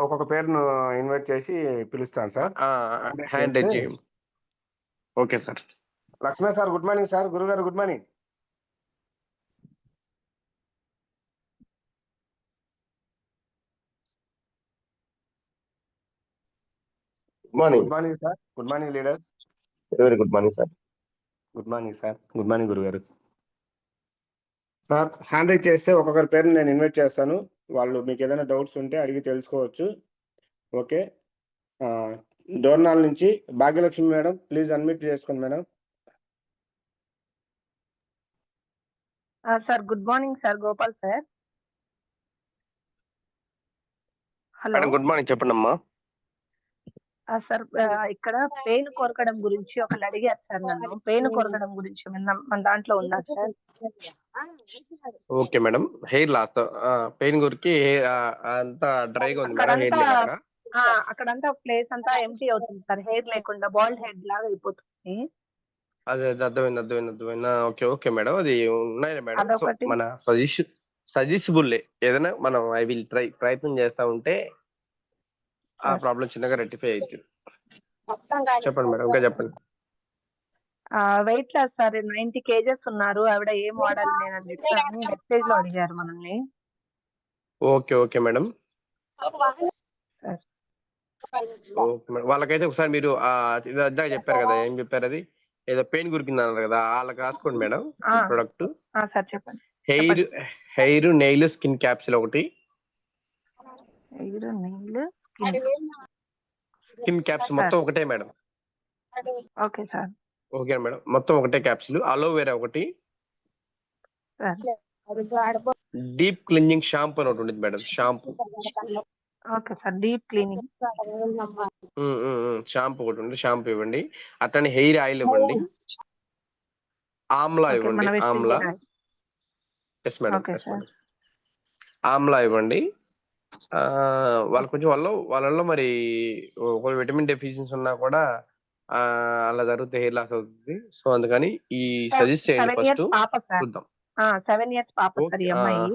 ఒక్కొక్క పేరును ఇన్వైట్ చేసి పిలుస్తాను సార్. హ్యాండ్ రైజ్ చేయండి. Okay sir. Lakshmi sir good morning sir. గురుగారు good morning. Morning. Good morning sir. Good morning leaders. Very good morning sir. Good morning sir. Good morning గురుగారు. సార్ హ్యాండ్ రైజ్ చేస్తే ఒక్కొక్కరి పేరుని నేను ఇన్వైట్ చేస్తాను. వాళ్ళు మీకు ఏదైనా డౌట్స్ ఉంటే అడిగి తెలుసుకోవచ్చు. ఓకే. డోర్నాల్ నుంచి భాగ్యలక్ష్మి మేడం ప్లీజ్ అన్మ్యూట్ చేసుకోండి madam. Sir good morning sir. Gopal sir. Hello madam good morning చెప్పండమ్మా. సార్ ఇక్కడ పెయిన్ కొరకడం గురించి ఒకళ్ళు అడిగారు సార్ నన్ను. పెయిన్ కొరకడం గురించి మన దాంట్లో ఉందా sir? Okay madam. Hair loss pain గురికి అంతా డ్రైగా ఉంది మేడం. హెయిర్ లేదు అక్కడ. అక్కడంతా ప్లేస్ అంతా ఎంటీ అవుతుంది సార్. హెయిర్ లేకుండా బాల్డ్ హెడ్ లాగా అయిపోతుంది. అదే అర్థమైంది. Okay madam. అది ఉన్నాయి మేడం. సో అదొకటి. మన సజెసిబుల్ ఏదైనా మనం ఐ విల్ ప్రయత్నం చేస్తా ఉంటే ఆ ప్రాబ్లం చిన్నగా రెక్టిఫై అవుతుంది. చెప్పండి మేడం. ఇంకా చెప్పండి. వెయిట్ లాస్ సార్ 90 kgs ఉన్నారు. ఆవిడ ఏం వాడాలి నేను అని మెసేజ్ లో అడిగారు మనల్ని. Okay madam. Okay madam. వాళ్ళకైతే ఒకసారి మీరు ఇందాక చెప్పారు కదా, ఏం చెప్పారు అది ఏదో పెయిన్ గురికింది అన్నారు కదా, వాళ్ళకి రాసుకోండి మేడం ప్రొడక్ట్. సార్ చెప్పండి. హెయిర్ నెయిల్ స్కిన్ క్యాప్సిల్ ఒకటి. హెయిర్ నెయిల్ స్కిన్ క్యాప్సిల్ మొత్తం ఒకటే madam. Okay sir. Okay madam. మొత్తం ఒకటే క్యాప్సిల్. అలోవెరా ఒకటి. డీప్ క్లీనింగ్ షాంపూ అని ఒకటి ఉంటుంది madam. Shampoo. Okay sir. Deep cleaning shampoo ఒకటి ఉంది. షాంపూ ఇవ్వండి. అట్లనే హెయిర్ ఆయిల్ ఇవ్వండి. ఆమ్లా ఇవ్వండి. ఆమ్లా. Yes madam. ఆమ్లా ఇవ్వండి. వాళ్ళు కొంచెం వాళ్ళలో మరి ఒక విటమిన్ డెఫిషియన్సీ ఉన్నా కూడా అలా జరిగితే హెయిర్ లాస్ అవుతుంది. సో అందుకని ఈ సజెస్ట్ చేయండి ఫస్ట్ చూద్దాం. 7 years పాప సార్ ఈ అమ్మాయి.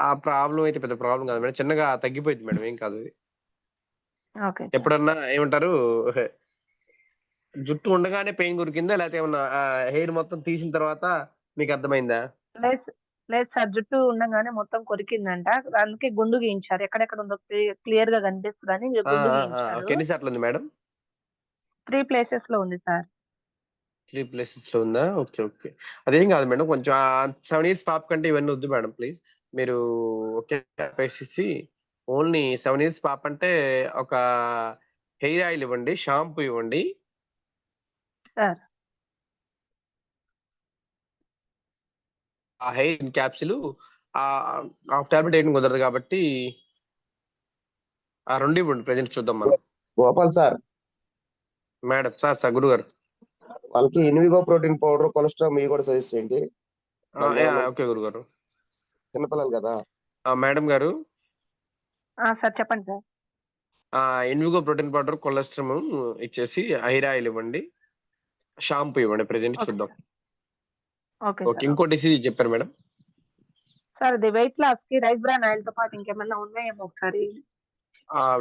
ఆ ప్రాబ్లం అయితే పెద్ద ప్రాబ్లం కాదు మేడం. చిన్నగా తగ్గిపోయింది మేడం. ఏం కాదు. ఓకే. ఎప్పుడన్నా ఏమంటారు జుట్టు ఉండగానే పెయిన్ గురికిందా, లేకపోతే ఏమన్నా హెయిర్ మొత్తం తీసిన తర్వాత మీకు అర్థమైందా? లేదు సార్. జుట్టు ఉండగానే మొత్తం కొరికిందంట. అందుకే గుండు గీయించారు. ఎక్కడెక్కడ ఉందో క్లియర్ గా కనిపిస్తుందని గుండు గీయించారు. ఎన్నిసార్లు ఉంది మేడం? 3 places లో ఉంది సార్. 3 places లో ఉందా? ఓకే. అదేం కాదు మేడం. కొంచెం 7 years పాప కంటే ఇవన్నీ వద్దు మేడం ప్లీజ్. మీరు ఓకే చెప్పేసి ఓన్లీ 7 years పాప అంటే ఒక హెయిర్ ఆయిల్ ఇవ్వండి. షాంపూ ఇవ్వండి. సార్ ఆ హెయిర్ క్యాప్సిల్ హాఫ్ టాబ్లెట్ వేయడం కుదరదు కాబట్టి ఆ 2 ఇవ్వండి. ప్రెజెంట్ చూద్దాం మనం. గోపాల్ సార్. మేడం సార్ గురువు గారు. వాళ్ళకి ఇన్విగో ప్రోటీన్ పౌడర్, కొలెస్ట్రాల్ ఇవి కూడా సజెస్ట్ చేయండి. ఓకే గురువు గారు. చిన్నపిల్లలు కదా. మేడం గారు. సార్ చెప్పండి sir. Invigo protein powder, cholesterol ఇచ్చేసి హెయిర్ ఆయిల్ ఇవ్వండి. షాంపూ ఇవ్వండి. ప్రెజెంట్ చూద్దాం. ఓకే. ఇంకో డిసీజ్ చెప్పారు మేడం. సార్ ఇది వెయిట్ లాస్ కి రైస్ బ్రాన్ ఆయిల్ తో పాటు ఇంకేమన్నా ఉన్నాయేమో ఒకసారి.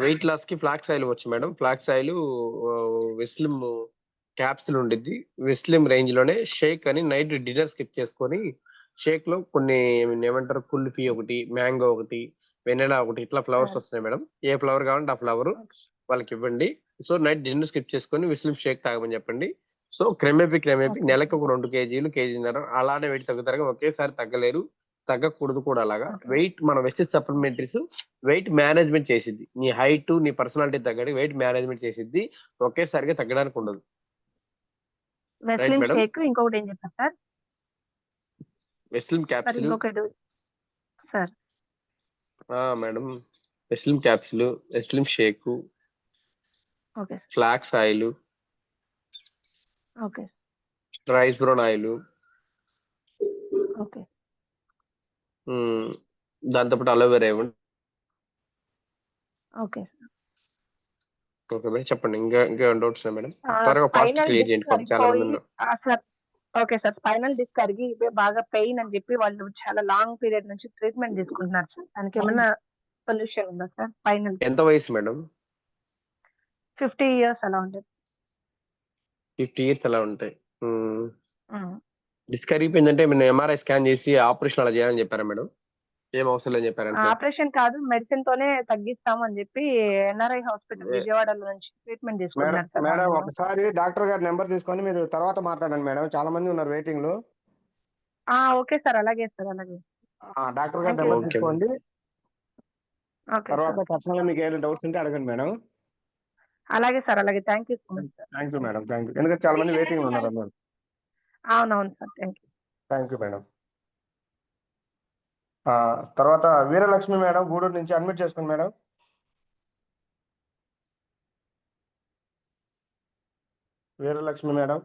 వెయిట్ లాస్ కి ఫ్లాక్స్ ఆయిల్ వచ్చు మేడం. ఫ్లాక్స్ ఆయిల్ వెస్లిమ్ క్యాప్సిల్ ఉండిద్ది. వెస్లిమ్ రేంజ్ లోనే షేక్ అని నైట్ డిన్నర్ స్కిప్ చేసుకొని షేక్ లో కొన్ని ఏమంటారు కుల్ఫీ ఒకటి, మ్యాంగో ఒకటి, వెనిలా ఒకటి, ఇట్లా ఫ్లవర్స్ వస్తున్నాయి మేడం. ఏ ఫ్లవర్ కావాలంటే ఆ ఫ్లవర్ వాళ్ళకి ఇవ్వండి. సో నైట్ డిన్నర్ స్కిప్ చేసుకొని వెస్లిమ్ షేక్ తాగమని చెప్పండి. సో క్రమేపీ నెలకు ఒక 2 kgs, కేజీన్నర అలానే వెయిట్ తగ్గుతారు. ఒకేసారి తగ్గలేరు, తగ్గకూడదు కూడా. అలాగా వెయిట్ మన వెస్టేజ్ సప్లిమెంటరీస్ వెయిట్ మేనేజ్మెంట్ చేసిద్ది. నీ హైట్, నీ పర్సనాలిటీ తగ్గడానికి వెయిట్ మేనేజ్మెంట్ చేసిద్ది. ఒకేసారిగా తగ్గడానికి ఉండదు. వెస్లిమ్ షేక్ ఇంకొకటి ఏం చెప్పారు sir? Weslim capsule sir. Madam weslim capsule, weslim shake, flax oil, okay, rice brown oil, okay. దాంతోపాటు అలోవెరా ఇవ్వండి. ఓకే. ఓకే మేడం, చెప్పండి. ఇంకా డౌట్స్ మేడం? త్వరగా ఫాస్ట్ స్పైనల్ క్లియర్ చేయండి, డిస్క్ పాపం చాలా మంది అరిగిపోయి ఉన్నారు. Sir okay sir. Spinal disc అరిగి బాగా పెయిన్ అని చెప్పి వాళ్ళు చాలా లాంగ్ పీరియడ్ నుంచి ట్రీట్మెంట్ తీసుకుంటున్నారు సార్. దానికి ఏమన్నా సొల్యూషన్ ఉందా సార్? స్పైనల్ ఎంత వయసు మేడం? 50 years అలా ఉంటుంది. 50 years అలా ఉంటాయి. డిస్క్ అరిగిపోయిందంటే మీరు ఎంఆర్ఐ స్కాన్ చేసి ఆపరేషన్ అలా చేయాలని చెప్పారా మేడం? ఏం అవసరం లేదని చెప్పారంటే ఆపరేషన్ కాదు, మెడిసిన్ తోనే తగ్గిస్తాం అని చెప్పి ఎన్ఆర్ఐ హాస్పిటల్ విజయవాడలో నుంచి ట్రీట్మెంట్ మేడం తీసుకుంటున్నారు సార్ మేడం వాళ్ళు. ఒకసారి డాక్టర్ గారి నెంబర్ తీసుకొని మీరు తర్వాత మాట్లాడండి మేడం, చాలా మంది ఉన్నారు వెయిటింగ్ లో. ఓకే సార్, అలాగే సార్, అలాగే. డాక్టర్ గారి Thank you. నెంబర్ తీసుకోండి, ఓకే తర్వాత సార్. పర్సనల్ గా మీకు ఏమైనా డౌట్స్ ఉంటే అడగండి మేడం. అలాగే సార్, అలాగే. Thank you so much sir. Thank you madam, thank you. ఎందుకంటే చాలా మంది వెయిటింగ్ లో ఉన్నారు అన్నారు. అవునవును sir, thank you. Thank you madam. తర్వాత వీరలక్ష్మి మేడం గూడూరు నుంచి అడ్మిట్ చేసుకోండి madam. Veeralakshmi madam.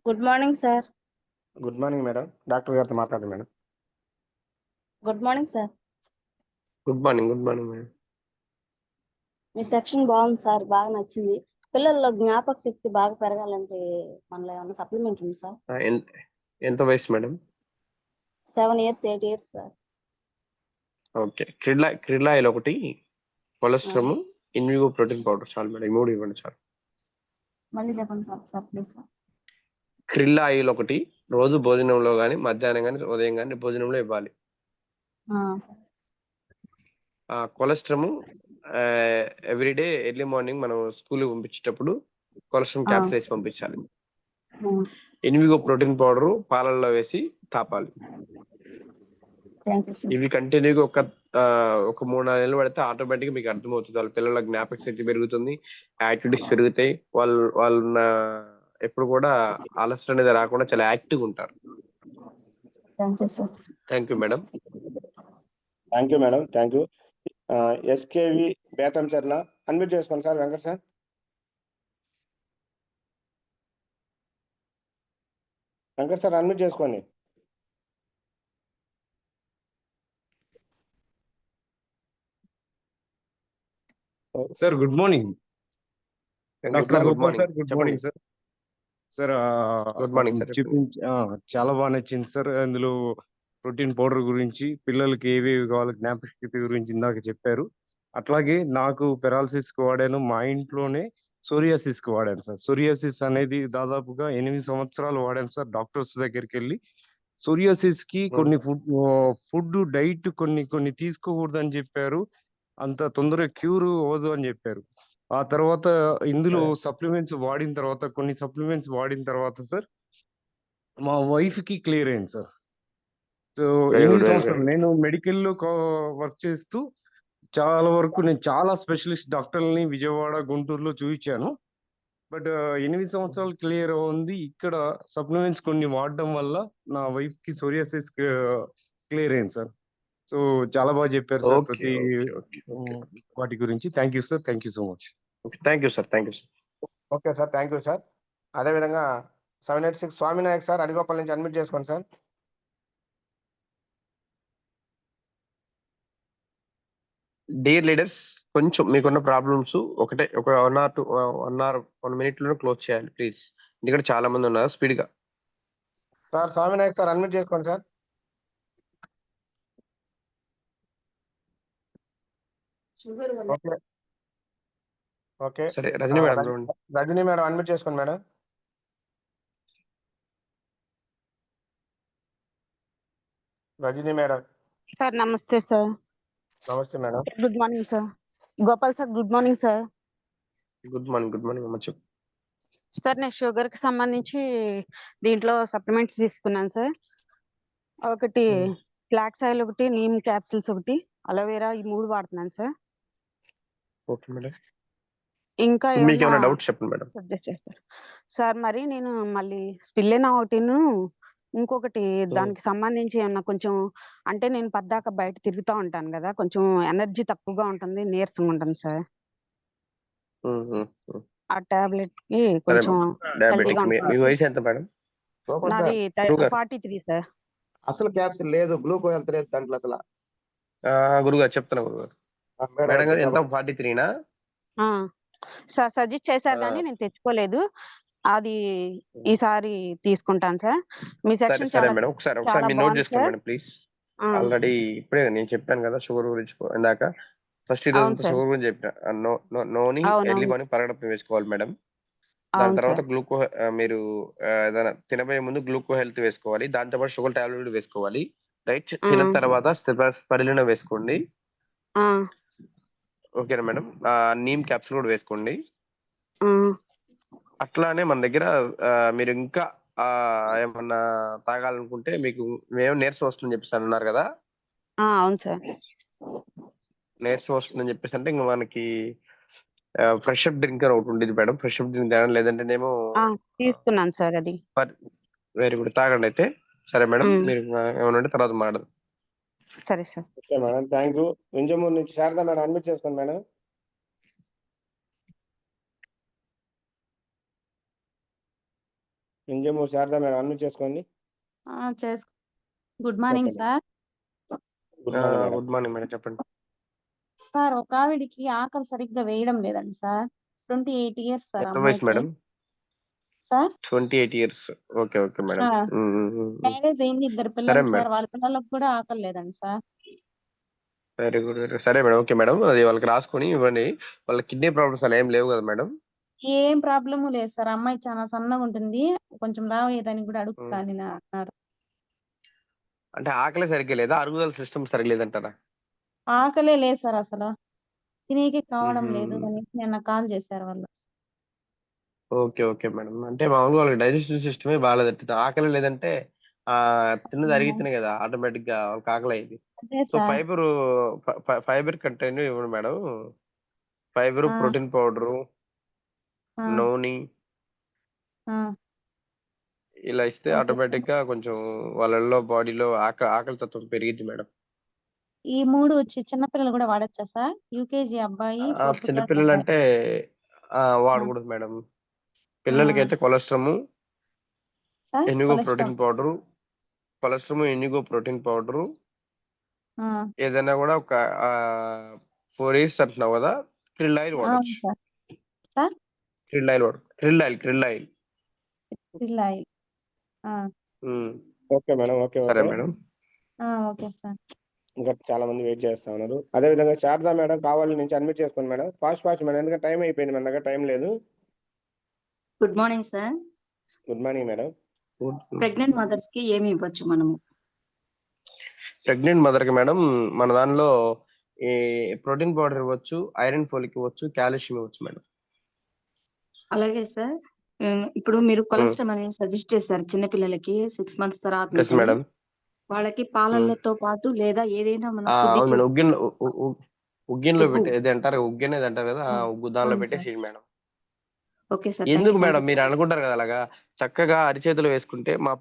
Good morning sir. Good morning madam, doctor గారితో మాట్లాడండి madam. Good morning sir. Good morning madam. మీ సెక్షన్ బాగుంది సార్, బాగా నచ్చింది. పిల్లల్లో జ్ఞాపక శక్తి బాగా పెరగాలంటే మనలో ఏమైనా సప్లిమెంట్ ఉంది సార్? ఎంత వయసు madam? 7 years 8 years sir. Okay. Krill oil ఒకటి, కొలెస్ట్రామ్, ఇన్విగో ప్రోటీన్ పౌడర్ చాలు మేడం. ఈ 3 ఇవ్వండి చాలు. మళ్ళీ చెప్పండి sir please sir. Krill oil ఒకటి రోజు భోజనంలో కానీ, మధ్యాహ్నం కానీ, ఉదయం కానీ భోజనంలో ఇవ్వాలి. సార్. కొలెస్ట్రామ్ ఎవ్రీడే ఎర్లీ మార్నింగ్ మనం స్కూల్ పంపించేటప్పుడు కొలెస్ట్రామ్ క్యాప్సూల్ వేసి పంపించాలి. ఇన్విగో ప్రోటీన్ పౌడర్ పాలల్లో వేసి తాపాలి. ఇవి కంటిన్యూగా ఒక 3-4 నెలలు పడితే ఆటోమేటిక్ మీకు అర్థమవుతుంది. వాళ్ళ పిల్లల జ్ఞాపక శక్తి పెరుగుతుంది, యాక్టివిటీస్ పెరుగుతాయి, వాళ్ళు ఎప్పుడు కూడా ఆలస్యం అనేది రాకుండా చాలా యాక్టివ్ ఉంటారు. Thank you madam. Thank you madam, thank you. SKV Betamcherla admit చేసుకోండి sir. Venkat sir. Venkat sir admit చేసుకోండి. Sir good morning. Doctor good morning sir, good morning sir. Sir good morning sir. చాలా బాగా నచ్చింది సార్. అందులో ప్రోటీన్ పౌడర్ గురించి, పిల్లలకి ఏవేవి కావాలి, జ్ఞాపకశక్తి గురించి ఇందాక చెప్పారు. అట్లాగే నాకు పెరాలసిస్ కి వాడాను, మా ఇంట్లోనే సోరియాసిస్ కి వాడాను సార్. సోరియాసిస్ అనేది దాదాపుగా 8 సంవత్సరాలు వాడాను సార్ డాక్టర్స్ దగ్గరికి వెళ్ళి. సోరియాసిస్ కి కొన్ని ఫుడ్ డైట్ కొన్ని తీసుకోకూడదు అని చెప్పారు. అంత తొందరగా క్యూర్ అవ్వదు అని చెప్పారు. ఆ తర్వాత ఇందులో కొన్ని సప్లిమెంట్స్ వాడిన తర్వాత సార్ మా వైఫ్ కి క్లియర్ అయింది సార్. సో 8 సంవత్సరాలు నేను మెడికల్ లో వర్క్ చేస్తూ చాలా వరకు నేను చాలా స్పెషలిస్ట్ డాక్టర్లని విజయవాడ, గుంటూరులో చూపించాను. బట్ 8 సంవత్సరాలు క్లియర్ ఉంది. ఇక్కడ సప్లిమెంట్స్ కొన్ని వాడడం వల్ల నా వైఫ్ కి సోరియాసిస్ క్లియర్ అయింది సార్. సో చాలా బాగా చెప్పారు సార్ ప్రతి వాటి గురించి. Thank you sir, thank you so much. Thank you sir. Okay sir, thank you sir. అదేవిధంగా 786 స్వామినాయక్ సార్ అడిగోపల్లి నుంచి అడ్మిట్ చేసుకోండి సార్. డియర్ లీడర్స్, కొంచెం మీకున్న ప్రాబ్లమ్స్ ఒక 1 minute లో క్లోజ్ చేయాలి ప్లీజ్, ఎందుకంటే చాలా మంది ఉన్నారు. స్పీడ్ గా సార్ స్వామినాయక్ సార్ అడ్మిట్ చేసుకోండి సార్. ఓకే ఓకే సరే. రజనీ మేడం చూడండి. రజనీ మేడం అడ్మిట్ చేసుకోండి మేడం. రజనీ మేడం. సార్ నమస్తే సార్. నమస్తే madam. Good morning sir. Gopal sir good morning sir. Good morning అమ్మ, చెప్పు. సార్ నేను షుగర్ కి సంబంధించి దీంట్లో సప్లిమెంట్స్ తీసుకున్నాను సార్. ఒకటి ఫ్లాక్స్ ఆయిల్, ఒకటి నీమ్ క్యాప్సిల్స్, ఒకటి అలోవెరా, ఈ 3 వాడుతున్నాను సార్. Okay madam. ఇంకా మీకు ఏమైనా డౌట్స్ చెప్పండి మేడం. సజెస్ట్ చేస్తారు సార్. మరి నేను మళ్ళీ స్పిల్లెనా ఒకటిను, ఇంకొకటి దానికి సంబంధించి ఏమన్నా కొంచెం, అంటే నేను పద్దాక బయట తిరుగుతూ ఉంటాను కదా, కొంచెం ఎనర్జీ తక్కువగా ఉంటుంది, నీరసంగా ఉంటుంది సార్. ఆ టాబ్లెట్ కి కొంచెం డయాబెటిక్. మీ వయసు ఎంత మేడం? సూపర్ నాది సార్. గురుగారు 43 సార్. అసలు క్యాప్సిల్ లేదు, గ్లూకో హెల్త్ లేదు దాంట్లో అసలు. గురుగారు చెప్తున్నా గురుగారు. మేడం మేడం గారు ఎంత చెప్పండి. 43నా? సార్ సజెస్ట్ చేశారు కానీ నేను తెచ్చుకోలేదు. అది ఈసారి తీసుకుంటాను సార్. మీ సరే సెక్షన్ సరే చాలా మేడం, ఒకసారి చాలా మీరు నోట్ బాగుంది చేసుకోండి సార్. Madam please. ఆల్రెడీ ఇప్పుడే నేను చెప్పాను కదా షుగర్ గురించి ఇందాక. ఫస్ట్ అవును ఇదంతా సార్. షుగర్ గురించి చెప్పిన. నోని ఎర్లీ అవునవును. మార్నింగ్ పరగడపు వేసుకోవాలి మేడం. దాని అవును తర్వాత సార్. గ్లూకో మీరు ఏదైనా తినబోయే ముందు గ్లూకో హెల్త్ వేసుకోవాలి. దాంతోపాటు షుగర్ టాబ్లెట్ వేసుకోవాలి. రైట్, తిన్న తర్వాత స్పరిలిన వేసుకోండి. ఓకేనా మేడం? నీమ్ క్యాప్సూల్ కూడా వేసుకోండి. అట్లానే మన దగ్గర మీరు ఇంకా ఏమన్నా తాగాలనుకుంటే మీకు మేము నీరసం వస్తుందని చెప్పేసి అన్నారు కదా. అవును సార్. నీరసం వస్తుందని చెప్పేసి అంటే ఇంకా మనకి ఫ్రెష్ అప్ డ్రింక్ అని ఒకటి ఉండేది మేడం. ఫ్రెష్ అప్ డ్రింక్ తాగండి, లేదంటేనేమో తీసుకున్నాను సార్ అది. వెరీ గుడ్, తాగండి అయితే. సరే మేడం, మీరు ఏమైనా ఉంటే తర్వాత మాట్లాడదాం. సరే sir. Okay madam, thank you. Vinjamur నుంచి శారదా మేడం అడ్మిట్ చేసుకోండి madam. Vinjamur Sharada madam admit చేసుకోండి. Good morning okay madam. Sir. Good morning madam. Good morning madam, చెప్పండి. సార్ ఒక ఆవిడికి ఆకలి సరిగ్గా వేయడం లేదండి సార్. 28 ఇయర్స్ సార్ ఎంత వయసు అమ్మాయికి. Madam? Sir 28 years. Okay okay madam. Marriage అయింది, 2 సరే పిల్లలు సార్. మేడం, వాళ్ళ పిల్లలకు కూడా ఆకలి లేదండి సార్. Very good. సరే మేడం, ఓకే మేడం, అది వాళ్ళకి రాసుకొని ఇవ్వండి. వాళ్ళ కిడ్నీ ప్రాబ్లమ్స్ అలా ఏం లేవు కదా మేడం? ఏం ప్రాబ్లము లేదు సార్. అమ్మాయి చాలా సన్నగా ఉంటుంది, కొంచెం లావు అయ్యేదానికి కూడా అడుగుతాను అన్నారు. అంటే ఆకలి సరిగ్గా లేదా, అరుగుదల సిస్టమ్ సరిగ్గా లేదంటారా? ఆకలే లేదు సార్, అసలు తినేకే కావడం లేదు అనేసి నిన్న కాల్ చేశారు వాళ్ళు. ఓకే ఓకే మేడం, అంటే మామూలుగా వాళ్ళకి డైజెస్టివ్ సిస్టమే బాగాలేదంట. ఆకలి లేదంటే తిన్నది అరిగితేనే కదా ఆటోమేటిక్ గా వాళ్ళకి ఆకలి అయింది. అదే సో సార్. ఫైబర్ కంటెంట్ ఇవ్వండి మేడం. ఫైబర్, ఆ, ప్రోటీన్ పౌడరు, ఆ, నూనె ఆ. ఇలా ఇస్తే ఓకే సార్. ఆటోమేటిక్ గా కొంచెం వాళ్ళలో బాడీలో ఆకలి తత్వం పెరిగిద్ది మేడం. ఈ 3 వచ్చి చిన్నపిల్లలు కూడా వాడచ్చా సార్? యూకేజీ అబ్బాయి, 4th క్లాస్ చిన్నపిల్లలు అబ్బాయి. అంటే ఆ, వాడకూడదు మేడం. ఆ. పిల్లలకైతే cholestram, sir enigo cholesterol. Protein powder, enigo protein powder ఆ, ఏదైనా కూడా ఒక 4 ఇయర్స్ అంటున్నావు కదా, క్రిల్ ఆయిల్ అవును వాడచ్చు. సార్. సార్ క్రిల్ ఆయిల్ వాడు, క్రిల్ ఆయిల్. పిల్లాయి. ఆ, ఓకే మేడం, ఓకే సరే ఓకే. మేడం. Okay sir. ఇంకా చాలా మంది వెయిట్ చేస్తా ఉన్నారు. అదే విధంగా శారదా మేడం కావాలి నుంచి అడ్మిట్ చేసుకోండి మేడం. ఫాస్ట్ మేడం, ఎందుకంటే టైం అయిపోయింది, మన దగ్గర టైం లేదు. Good morning sir. Good morning madam. Pregnant mothers కి ఏమి ఇవ్వచ్చు మనము? ప్రెగ్నెంట్ మదర్ కి మేడం మన దానిలో ఈ ప్రోటీన్ పౌడర్ ఇవ్వచ్చు, ఐరన్ ఫోలిక్ ఇవ్వచ్చు, కాల్షియం ఇవ్వచ్చు మేడం. అలాగే సార్. ఇప్పుడు మీరు కొలెస్ట్రాల్ అనేది సజెస్ట్ చేశారు చిన్నపిల్లలకి 6 months తర్వాత ఎస్ నుంచి. మేడం. వాళ్ళకి పాలతో పాటు లేదా ఏదైనా మనం అవును మేడం, ఉగ్గిన్లో ఉగ్గు. పెట్టి ఏది అంటారు, ఉగ్గు అనేది అంటారు కదా, ఉగ్గు దానిలో అవును సార్. పెట్టేసి మేడం. ఓకే సార్, ఎందుకు థ్యాంక్ మేడం యూ. మీరు అనుకుంటారు కదా అలాగా, చక్కగా అరిచేతిలో వేసుకుంటే మా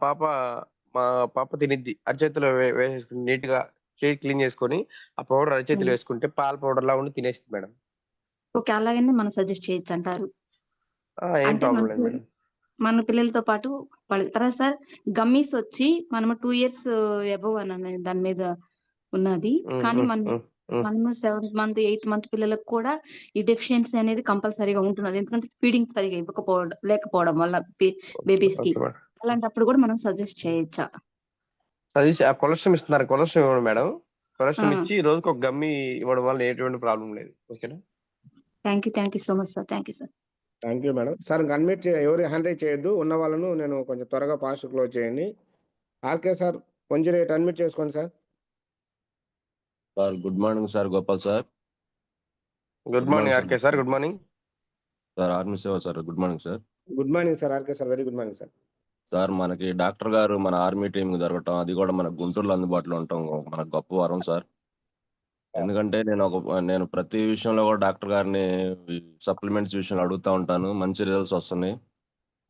పాప తినిద్ది. అరిచేతిలో వేసేసుకుని నీట్ గా చేయి క్లీన్ చేసుకొని ఆ పౌడర్ అరిచేతిలో వేసుకుంటే పాల పౌడర్ లా ఉండి తినేస్తుంది మేడం. ఓకే, అలాగనే మనం సజెస్ట్ చేయొచ్చు అంటారు. ఏం అంటే ప్రాబ్లం లేదు మేడం. మన పిల్లలతో పాటు వాళ్ళ తర్వాత సార్ గమ్మీస్ వచ్చి మనము 2 years అబవ్ అని దాని మీద ఉన్నది. కానీ మనము 7th month 8th month పిల్లలకు కూడా ఈ డెఫిషియన్సీ అనేది కంపల్సరీగా ఉంటున్నది. ఎందుకంటే ఫీడింగ్ సరిగా లేకపోవడం వల్ల బేబీస్ కి. ఓకే మేడం, అలాంటప్పుడు కూడా మనం సజెస్ట్ చేయొచ్చా? అది కొలెస్ట్రాల్ ఇస్తున్నారు, కొలెస్ట్రాల్ ఇవ్వండి మేడం. కొలెస్ట్రాల్ ఇచ్చి రోజుకి ఒక గమ్మి ఇవ్వడం వల్ల ఎటువంటి ప్రాబ్లం లేదు. ఓకేనా? Thank you so much sir. Thank you sir. Thank you madam. Sir admit ఎవరు హ్యాండ్ రైజ్ చేయొద్దు, ఉన్న వాళ్ళను నేను కొంచెం త్వరగా ఫాస్ట్ క్లోజ్ చేయండి. ఆర్కే సార్ కొంచెం అడ్మిట్ చేసుకోండి sir. Sir good morning sir, Gopal sir. Good morning RK sir. Good morning sir. Army సేవ sir. Good morning sir. Good morning sir RK sir, very good morning sir. Sir మనకి డాక్టర్ గారు మన ఆర్మీ టీం దొరకటం, అది కూడా మన గుంటూరులో అందుబాటులో ఉండటం మనకు గొప్ప వరం సార్. ఎందుకంటే నేను ప్రతి విషయంలో కూడా డాక్టర్ గారిని సప్లిమెంట్స్ విషయంలో అడుగుతూ ఉంటాను. మంచి రిజల్ట్స్ వస్తున్నాయి.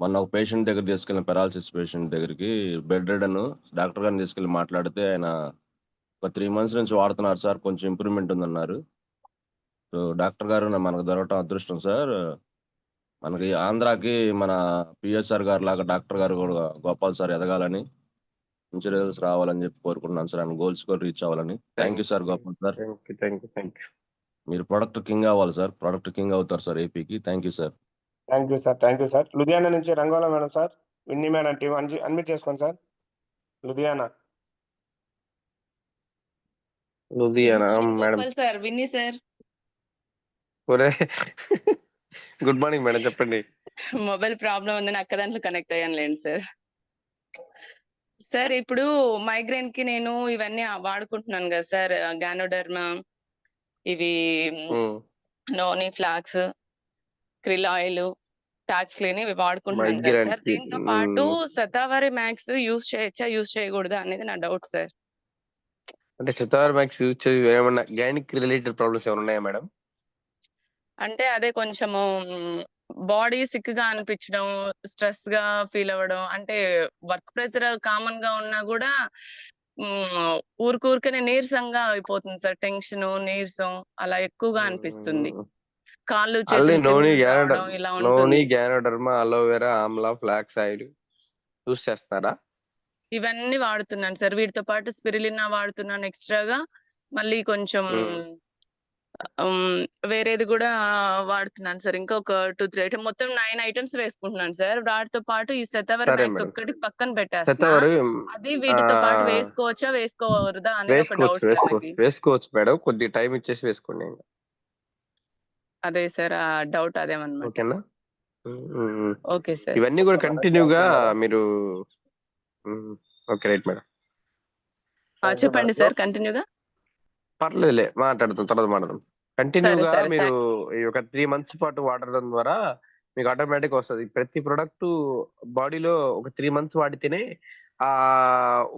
మొన్న ఒక పేషెంట్ దగ్గర తీసుకెళ్ళిన పెరాలసిస్ పేషెంట్ దగ్గరికి బెడ్ రెడను డాక్టర్ గారిని తీసుకెళ్ళి మాట్లాడితే ఆయన ఒక 3 months నుంచి వాడుతున్నారు సార్, కొంచెం ఇంప్రూవ్మెంట్ ఉందన్నారు. సో డాక్టర్ గారు మనకు దొరకటం అదృష్టం సార్. మనకి ఆంధ్రాకి మన పిఎస్ఆర్ గారు లాగా డాక్టర్ గారు కూడా గోపాల్ సార్ ఎదగాలని మంచి రిజల్ట్స్ రావాలని చెప్పి కోరుకుంటున్నాను సార్. ఆయన గోల్స్ కూడా రీచ్ అవ్వాలని. Thank you sir Gopal sir. Thank you. మీరు ప్రొడక్ట్ కింగ్ అవ్వాలి సార్. ప్రొడక్ట్ కింగ్ అవుతారు సార్ ఏపీకి. Thank you sir. Thank you sir. Ludhiana నుంచి Rangola madam sir. Vinni madam team unmute చేసుకోండి sir. Ludhiana madam. Sir Vinni sir ఒరే గుడ్ మార్నింగ్ మేడం, చెప్పండి. మొబైల్ ప్రాబ్లం ఉందని అక్క దాంట్లో కనెక్ట్ అయ్యాను లేండి సార్. సార్ ఇప్పుడు మైగ్రేన్ కి నేను ఇవన్నీ వాడుకుంటున్నాను కదా సార్, గానోడర్మా, ఇవి noni flax, krill oil, tox clean ఇవి వాడుకుంటున్నాను కదా సార్. దీంతో పాటు శతావరి మ్యాక్స్ యూజ్ చేయొచ్చా యూజ్ చేయకూడదా అనేది నా డౌట్ సార్. అంటే శతావరి మ్యాక్స్ యూజ్ చేసి ఏమన్నా గైనిక్ రిలేటెడ్ ప్రాబ్లమ్స్ ఏమైనా ఉన్నాయా మేడం? అంటే అదే కొంచెము బాడీ సిక్ గా అనిపించడం, స్ట్రెస్ గా ఫీల్ అవ్వడం, అంటే వర్క్ ప్రెషర్ కామన్ గా ఉన్నా కూడా ఊరికూరికనే నీరసంగా అయిపోతుంది సార్. టెన్షన్, నీరసం అలా ఎక్కువగా అనిపిస్తుంది. కాళ్ళు చేతులు రావడం ఇలా ఉంటుంది. Ganoderma, aloe vera, Amla, flax oil use చేస్తారా? ఇవన్నీ వాడుతున్నాను సార్. వీటితో పాటు స్పిరులినా వాడుతున్నాను ఎక్స్ట్రాగా. మళ్ళీ కొంచెం వేరేది కూడా వాడుతున్నాను సార్. ఇంకా ఒక 2-3 ఐటమ్, మొత్తం 9 ఐటమ్స్ వేసుకుంటున్నాను సార్. వాటితో పాటు ఈ శతావరి మ్యాక్స్ ఒక్కటి పక్కన పెట్టేస్తున్నా. అది వీటితో పాటు వేసుకోవచ్చా వేసుకోవద్దా అనేది ఒక డౌట్ సార్ నాకు. వేసుకోవచ్చు మేడం, కొద్దిగా టైం ఇచ్చేసి వేసుకోండి. అదే సార్ ఆ డౌట్ అదేమన్నమాట. ఓకేనా? Okay sir. ఇవన్నీ కూడా కంటిన్యూగా మీరు ఓకే రైట్ మేడం. చెప్పండి సార్ కంటిన్యూగా. పర్లేదులే, తర్వాత మాట్లాడదాం. కంటిన్యూగా మీరు ఈ ఒక 3 months పాటు వాడడం ద్వారా మీకు ఆటోమేటిక్ వస్తుంది. ప్రతి ప్రొడక్ట్ బాడీలో ఒక 3 months వాడితేనే ఆ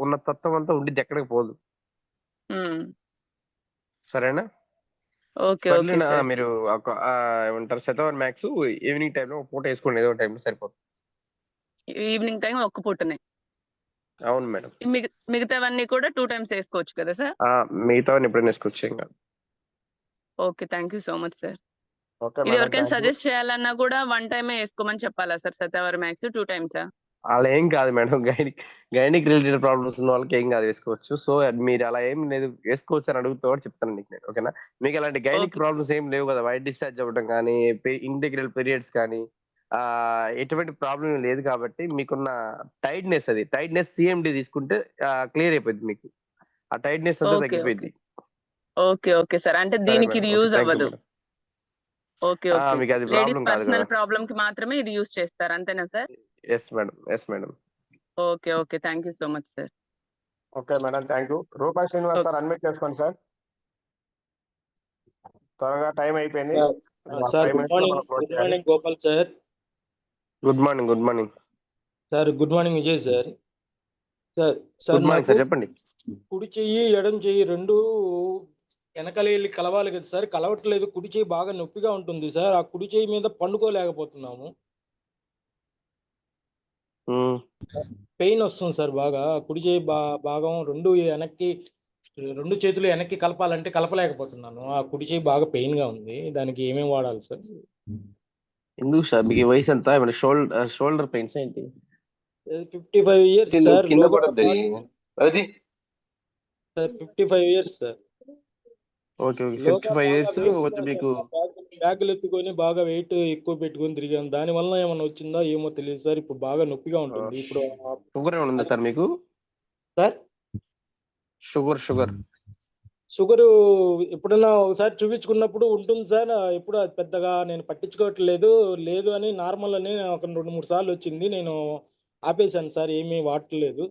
ఉన్న తత్వం అంతా ఉండిద్ది, ఎక్కడికి పోదు. సరేనా? మీరు ఏమంటారు శతావరి మ్యాక్స్ ఈవినింగ్ టైంలో ఒక పూట వేసుకోండి, ఏదో టైంలో సరిపోతుంది. ఈవినింగ్ టైం ఒక్క పూటనే? అవును మేడం. మిగతావన్నీ కూడా 2 times వేసుకోవచ్చు కదా సార్? మిగతావన్నీ ఎప్పుడైనా వేసుకోవచ్చు, ఏం కాదు. Okay, thank you so much sir. ఇది ఎవరికైనా సజెస్ట్ చేయాలన్నా కూడా 1 time వేసుకోమని చెప్పాలా సార్ శతావరి మ్యాక్స్? 2 times? అలా ఏం కాదు మేడం, గైనిక్ రిలేటెడ్ ప్రాబ్లమ్స్ ఉన్న వాళ్ళకి ఏం కాదు, వేసుకోవచ్చు. సో మీరు అలా ఏం లేదు, వేసుకోవచ్చు అని అడుగుతూ చెప్తాను నీకు నేను. ఓకేనా? మీకు అలాంటి గైనిక్ ప్రాబ్లమ్స్ ఏం లేవు కదా, వైట్ డిశ్చార్జ్ అవ్వడం కానీ, ఇంటిగ్రల్ పీరియడ్స్ కానీ ఎటువంటి ప్రాబ్లం లేదు కాబట్టి మీకున్న టైట్నెస్ సిఎండి తీసుకుంటే క్లియర్ అయిపోయింది. మీకు ఆ టైట్నెస్ అంతా తగ్గిపోయింది. ఓకే ఓకే సార్, అంటే దీనికి ఇది యూజ్ అవ్వదు. ఓకే ఓకే, మీకు అది లేడీస్ ప్రాబ్లం కాదు పర్సనల్ కదా. ప్రాబ్లం కి మాత్రమే ఇది యూజ్ చేస్తారు, అంతేనా sir? Yes madam. Okay okay, thank you so much sir. Okay madam, thank you. Roopa Srinivas sir unmute చేసుకోండి సార్. త్వరగా టైం అయిపోయింది. Good morning Gopal sir. Good morning sir. Good morning Vijay sir. Good morning sir, చెప్పండి. కుడి చెయ్యి ఎడం చెయ్యి రెండు వెనకాల వెళ్ళి కలవాలి కదా సార్, కలవట్లేదు. కుడి చెయ్యి బాగా నొప్పిగా ఉంటుంది సార్. ఆ కుడి చెయ్యి మీద పండుకోలేకపోతున్నాము, పెయిన్ వస్తుంది సార్ బాగా. కుడి చెయ్యి భాగం రెండు చేతులు వెనక్కి కలపాలంటే కలపలేకపోతున్నాను. ఆ కుడి చెయ్యి బాగా పెయిన్ గా ఉంది. దానికి ఏమేమి వాడాలి సార్? ఎందుకు సార్, మీకు వయసు ఎంత? షోల్డర్ పెయిన్స్ ఏంటి? 55 years సార్. కింద పడద్దు అది sir 55 years sir. Okay 55 years. మీకు బ్యాగులు ఎత్తుకొని బాగా వెయిట్ ఎక్కువ పెట్టుకొని తిరిగాను, దాని వల్ల ఏమన్నా వచ్చిందా ఏమో తెలియదు సార్. ఇప్పుడు బాగా నొప్పిగా ఉంటుంది. ఇప్పుడు షుగర్ ఏమైనా ఉందా సార్ మీకు? సార్ షుగర్ ఎప్పుడన్నా ఒకసారి చూపించుకున్నప్పుడు ఉంటుంది సార్. ఎప్పుడు అది పెద్దగా నేను పట్టించుకోవట్లేదు. లేదు అని నార్మల్ అని ఒక 2-3 సార్లు వచ్చింది, నేను ఆపేశాను సార్, ఏమీ వాడట్లేదు.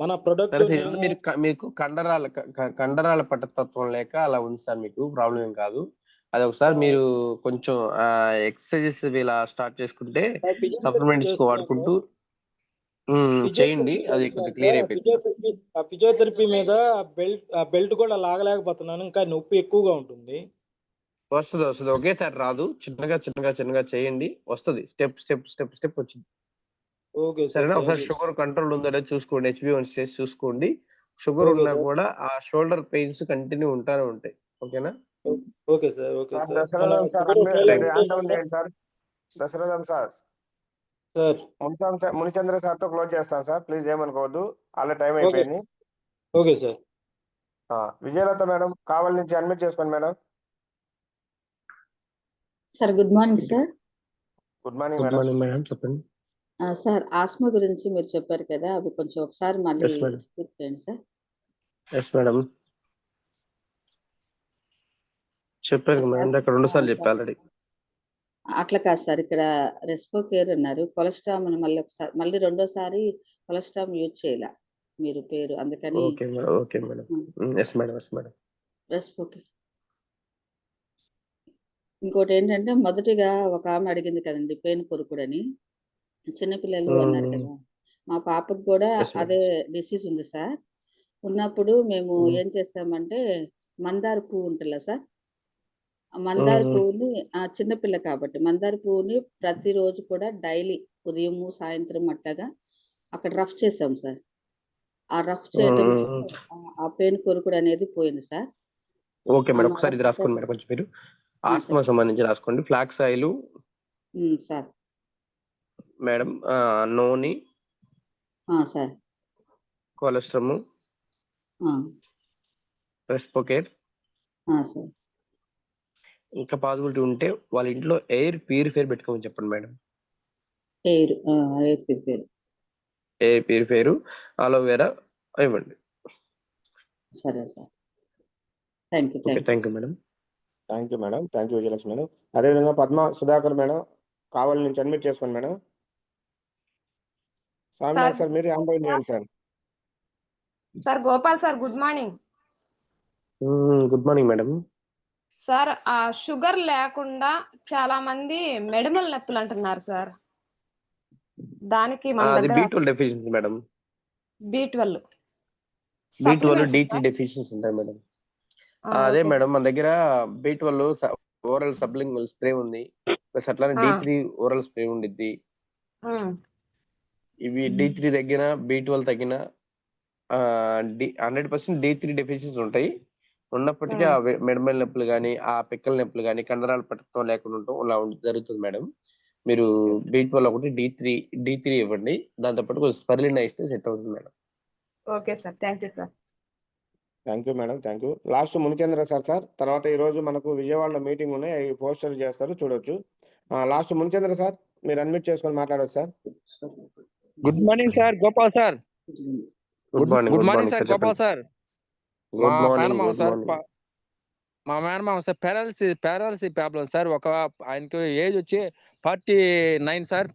మన ప్రొడక్ట్ మీకు కండరాల పట్టతత్వం లేక అలా ఉంది సార్, మీకు ప్రాబ్లం ఏం కాదు. అది ఒకసారి మీరు కొంచెం ఎక్సర్సైజెస్ ఇలా స్టార్ట్ చేసుకుంటే సప్లిమెంట్స్ వాడుకుంటూ చేయండి, అది కొంచెం క్లియర్ అయిపోయింది. ఫిజియోథెరపీ మీద బెల్ట్ కూడా లాగలేకపోతున్నాను, ఇంకా నొప్పి ఎక్కువగా ఉంటుంది. వస్తుంది ఒకేసారి రాదు, చిన్నగా చేయండి, వస్తుంది. స్టెప్ వచ్చింది. సరేనా? ఒకసారి షుగర్ కంట్రోల్ ఉందో లేదో చూసుకోండి, HbA1c చేసి చూసుకోండి. షుగర్ ఉన్నా కూడా ఆ షోల్డర్ పెయిన్స్ కంటిన్యూ ఉంటానే ఉంటాయి. ఓకేనా? Okay sir. Dasaratham sir, sir Munichandra సార్తో క్లోజ్ చేస్తాను సార్, ప్లీజ్ ఏమనుకోవద్దు, ఆల్రెడీ టైం ఓకే అయిపోయింది. Okay sir. Vijayalatha madam Kavali నుంచి అడ్మిట్ చేసుకోండి madam. Sir good morning sir. Good morning good madam. Morning madam, చెప్పండి. సార్ ఆస్మా గురించి మీరు చెప్పారు కదా, అవి కొంచెం ఒకసారి మళ్ళీ ఎస్ మేడం. రిపీట్ చేయండి సార్. ఎస్ మేడం, చెప్పాను మేడం, ఇందాక 2 సార్లు చెప్పా ఆల్రెడీ. అట్లా కాదు సార్, ఇక్కడ రెస్పో కేర్ అన్నారు, కొలెస్ట్రామ్ మళ్ళీ ఒకసారి మళ్ళీ రెండోసారి కొలెస్ట్రామ్ యూజ్ చేయాల మీరు పేరు, అందుకని okay madam, okay madam. Yes madam, yes madam. Respo care. ఇంకోటి ఏంటంటే మొదటిగా ఒక ఆమె అడిగింది కదండి పెయిన్ కొరుకుడని, చిన్నపిల్లలు అన్నారు కదా, మా పాపకు కూడా ఎస్ మేడం. అదే డిసీజ్ ఉంది సార్. ఉన్నప్పుడు మేము ఏం చేసామంటే మందార పువ్వు ఉంటుందా సార్, ఆ మందార పువ్వుని చిన్నపిల్ల కాబట్టి మందార పువ్వుని ప్రతిరోజు కూడా డైలీ ఉదయము సాయంత్రం అట్లాగా అక్కడ రఫ్ చేసాం సార్. ఆ రఫ్ చేయటం ఆ పెయిన్ కొరుకుడు అనేది పోయింది సార్. ఓకే మేడం, ఒకసారి ఇది రాసుకోండి మేడం కొంచెం మీరు. ఆస్మా సంబంధించి రాసుకోండి. ఫ్లాక్స్ ఆయిల్ సార్ మేడం, నూనె, సార్ కొలెస్ట్రామ్, రెస్పోకేర్, సార్. ఇంకా పాసిబిలిటీ ఉంటే వాళ్ళ ఇంట్లో ఎయిర్ ప్యూరిఫైర్ పెట్టుకోమని చెప్పండి madam. Air purifier. Air purifier, aloe vera ఇవ్వండి. సరే sir, thank you. Thank you madam. Thank you madam, thank you Vijayalakshmi madam. అదేవిధంగా పద్మ సుధాకర్ మేడం కావాలి నుంచి అడ్మిట్ చేసుకోండి మేడం. స్వామినాథ్ సార్ మీరు హ్యాండ్ రైజ్ చేయండి sir. Sir Gopal sir good morning. Good morning madam. Sir ఆ షుగర్ లేకుండా చాలా మంది మెడమల నొప్పులు అంటున్నారు సార్, దానికి మన అది దగ్గర B12 deficiency madam. B12 D3 deficiency ఉంటాయి మేడం. అదే మేడం, మన దగ్గర B12 ఓరల్ సబ్లింగ్వల్ స్ప్రే ఉంది, ప్లస్ అట్లానే D3 ఓరల్ స్ప్రే ఉండిద్ది. ఇవి D3 తగ్గిన B12 తగ్గిన 100% D3 డెఫిషియన్సీ ఉంటాయి. ఉన్నప్పటికీ ఆ మెడమల నొప్పులు కానీ, ఆ పిక్కల నొప్పులు కానీ, కండరాలు పట్టడం లేకుండా ఉండటం ఇలా జరుగుతుంది మేడం. మీరు B12 ఒకటి, D3 ఇవ్వండి, దాంతోపాటు కొంచెం స్పర్లినా ఇస్తే సెట్ అవుతుంది madam. Okay sir, thank you sir. Thank you madam, thank you. Last Munichandra sir తర్వాత ఈ రోజు మనకు విజయవాడలో మీటింగ్ ఉన్నాయి, అవి పోస్టర్ చేస్తారు చూడొచ్చు. లాస్ట్ మునిచంద్ర సార్ మీరు అడ్మిట్ చేసుకొని మాట్లాడవచ్చు sir. Good morning sir Gopal sir. Good morning sir Gopal sir. మా మేనమామ సార్ పారాలసిస్ ప్రాబ్లం సార్. ఆయనకి ఏజ్ వచ్చి 49 సార్.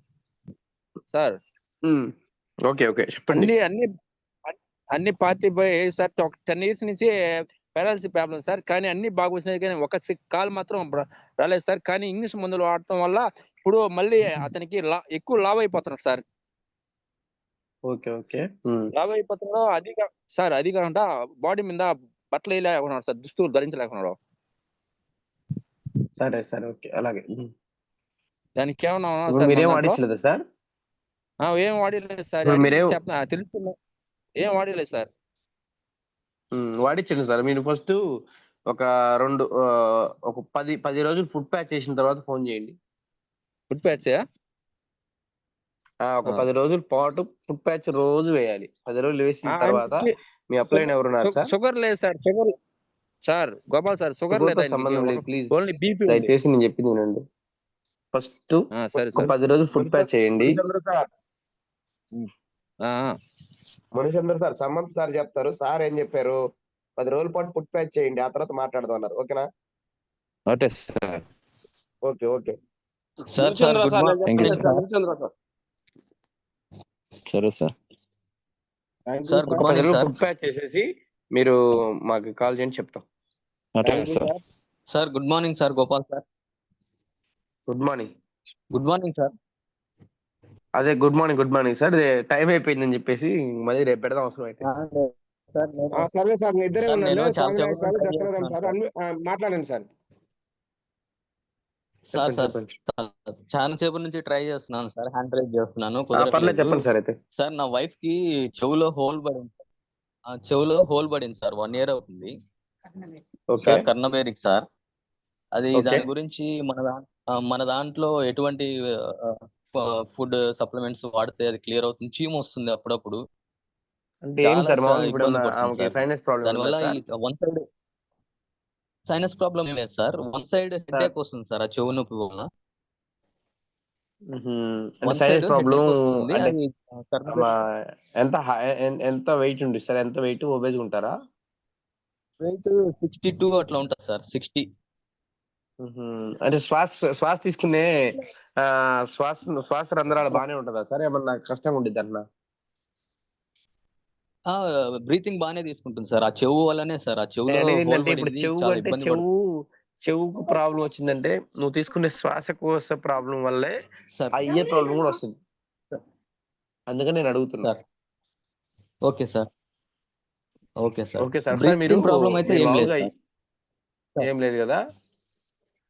సార్ ఓకే ఓకే చెప్పండి. అన్ని 45 ఏజ్ సార్. 10 years నుంచి పారాలసిస్ ప్రాబ్లం సార్, కానీ అన్ని బాగా వచ్చినాయి, కానీ ఒక కాలు మాత్రం రాలేదు సార్. కానీ ఇంగ్లీష్ మందులు వాడటం వల్ల ఇప్పుడు మళ్ళీ అతనికి ఎక్కువ లావ్ అయిపోతున్నాడు సార్. ఓకే ఓకే లావ్ అయిపోతున్నాడు. అది కాకుండా బాడీ మీద బట్టలు వేయలేకున్నాడు సార్, దుస్తులు ధరించలేకున్నాడు. సరే సరే ఓకే అలాగే. దానికి ఏమన్నా మీరేం వాడించలేదా సార్? ఏం వాడలేదు సార్, తెలుస్తున్నా ఏం వాడలేదు సార్. వాడించండి సార్. మీరు ఫస్ట్ ఒక 10 రోజులు ఫుడ్ ప్యాచ్ చేసిన తర్వాత ఫోన్ చేయండి. ఫుడ్ ప్యాచ్ ఒక 10 రోజుల పాటు ఫుడ్ ప్యాచ్ రోజు వేయాలి. 10 రోజులు వేసిన తర్వాత మీ అప్లైన్ ఎవరున్నారు సార్? షుగర్ లేదు sir. Sugar sir Gopal sir, sugar లేదు, సంబంధం లేదు ప్లీజ్. Only BP. దయచేసి నేను చెప్పింది వినండి. ఫస్ట్ 10 రోజులు ఫుడ్ ప్యాచ్ చేయండి. మణిచంద్ర సార్ సమంత్ సార్ చెప్తారు. సార్ ఏం చెప్పారు? 10 రోజుల పాటు ఫుడ్ ప్యాచ్ చేయండి, ఆ తర్వాత మాట్లాడదాం అన్నారు. ఓకేనా? Okay sir. Okay okay sir. సరే sir. Sir good morning sir. Food patch చేసేసి మీరు మాకు కాల్ చేయండి, చెప్తాం. Sir good morning sir Gopal sir. Good morning. Good morning sir. అదే గుడ్ మార్నింగ్ సార్. టైం అయిపోయిందని చెప్పేసి మళ్ళీ రేపు పెడదాం అవసరం అయితే. సరే సార్, మీ ఇద్దరే ఉండండి. మాట్లాడండి సార్. చాలా సేపు నుంచి ట్రై చేస్తున్నాను సార్, హ్యాండ్ రైజ్ చేస్తున్నాను, చెప్పండి సార్. అయితే సార్ నా వైఫ్ కి చెవులో హోల్ పడింది సార్. 1 year అవుతుంది. కర్ణబేరికి సార్. అది దాని గురించి మన దాంట్లో ఎటువంటి ఫుడ్ సప్లిమెంట్స్ వాడితే అది క్లియర్ అవుతుంది, చీము వస్తుంది అప్పుడప్పుడు, అంటే ఏం చాలా సార్ మామూలుగా ఇబ్బంది ఇప్పుడేమన్నా పడుతుంది ఆమెకి సార్. సైనస్ ప్రాబ్లమ్ ఉందా దానివల్ల ఈ sir? One side sinus problem ఏం లేదు sir, one side sir headache వస్తుంది సార్ ఆ చెవు నొప్పి వల్ల. అంటే one sinus side problem headache వస్తుంది, అంటే అది సర్ది ఎంత ఎంత వెయిట్ ఉంటుంది సార్? ఎంత వెయిట్ ఒబేజ్ ఉంటారా? వెయిట్ 62 అట్లా ఉంటుంది సార్, 60. అంటే శ్వాస తీసుకునే శ్వాస రంధ్రాలు బాగానే ఉంటుందా సార్? ఏమన్నా కష్టంగా ఉండిద్ది అన్న? బ్రీతింగ్ బాగానే తీసుకుంటుంది సార్, ఆ చెవు వల్లనే సార్, ఆ నేను చెవులో అనేది హోల్ ఏంటంటే ఇప్పుడు పడింది, చెవు చాలా అంటే ఇబ్బంది పడుతుంది చెవుకు ప్రాబ్లం వచ్చిందంటే నువ్వు తీసుకునే శ్వాసకోశ ప్రాబ్లం వల్లే సార్. ఆ ఇయర్ ప్రాబ్లం కూడా వస్తుంది. అందుకని నేను అడుగుతున్నా. Sir okay sir, okay sir. Okay sir. Sir breathing problem అయితే మీరు ఏం లేదు మామూలుగా సార్. ఏం లేదు కదా?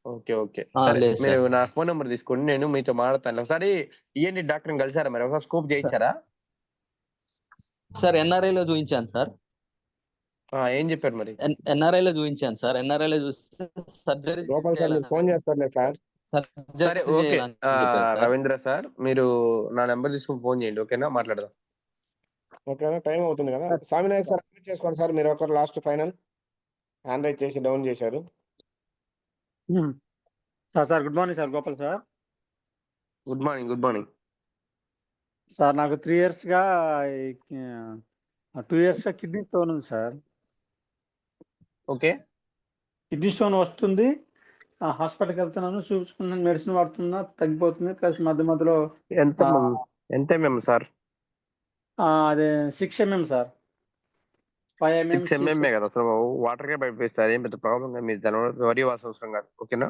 ఓకే. సరే, లేదు మీరు సార్. నా ఫోన్ నెంబర్ తీసుకోండి, నేను మీతో మాట్లాడతాను. ఒకసారి ఈఎన్టీ డాక్టర్ని కలిసారా మరి? ఒకసారి స్కోప్ చేయించారా? సార్ ఎన్ఆర్ఐలో చూపించాను సార్. ఏం చెప్పారు మరి? ఎన్ఆర్ఐలో చూపించాను సార్. ఎన్ఆర్ఐలో చూస్తే సర్జరీ గోపాల్ సార్ మీరు ఫోన్ చేస్తారులే సార్. సరే, ఓకే. రవీంద్ర సార్, మీరు నా నెంబర్ తీసుకుని ఫోన్ చేయండి, ఓకేనా? మాట్లాడదాం. ఓకేనా? టైం అవుతుంది కదా. స్వామినాయక్ సార్ అడ్మిట్ చేసుకోండి సార్. మీరు ఒకరు లాస్ట్ ఫైనల్ హ్యాండ్ రైజ్ చేసి డౌన్ చేశారు. Sir good morning sir. Gopal sir. Good morning sir. నాకు 3 years గా 2 years గా కిడ్నీ స్టోన్ ఉంది సార్. ఓకే. కిడ్నీ స్టోన్ వస్తుంది, హాస్పిటల్కి వెళ్తున్నాను, చూపించుకున్నాను, మెడిసిన్ వాడుతున్నా, తగ్గిపోతుంది. ప్లస్ మధ్యలో ఎంత ఎంఎం సార్? అదే 6 mm సార్. 5 mm 6 mm కదా అసలు, వాటర్కే పైపిస్తారు, ఏం పెద్ద ప్రాబ్లం కాదు. మీరు దాని వరి వాల్సిన అవసరం కాదు, ఓకేనా?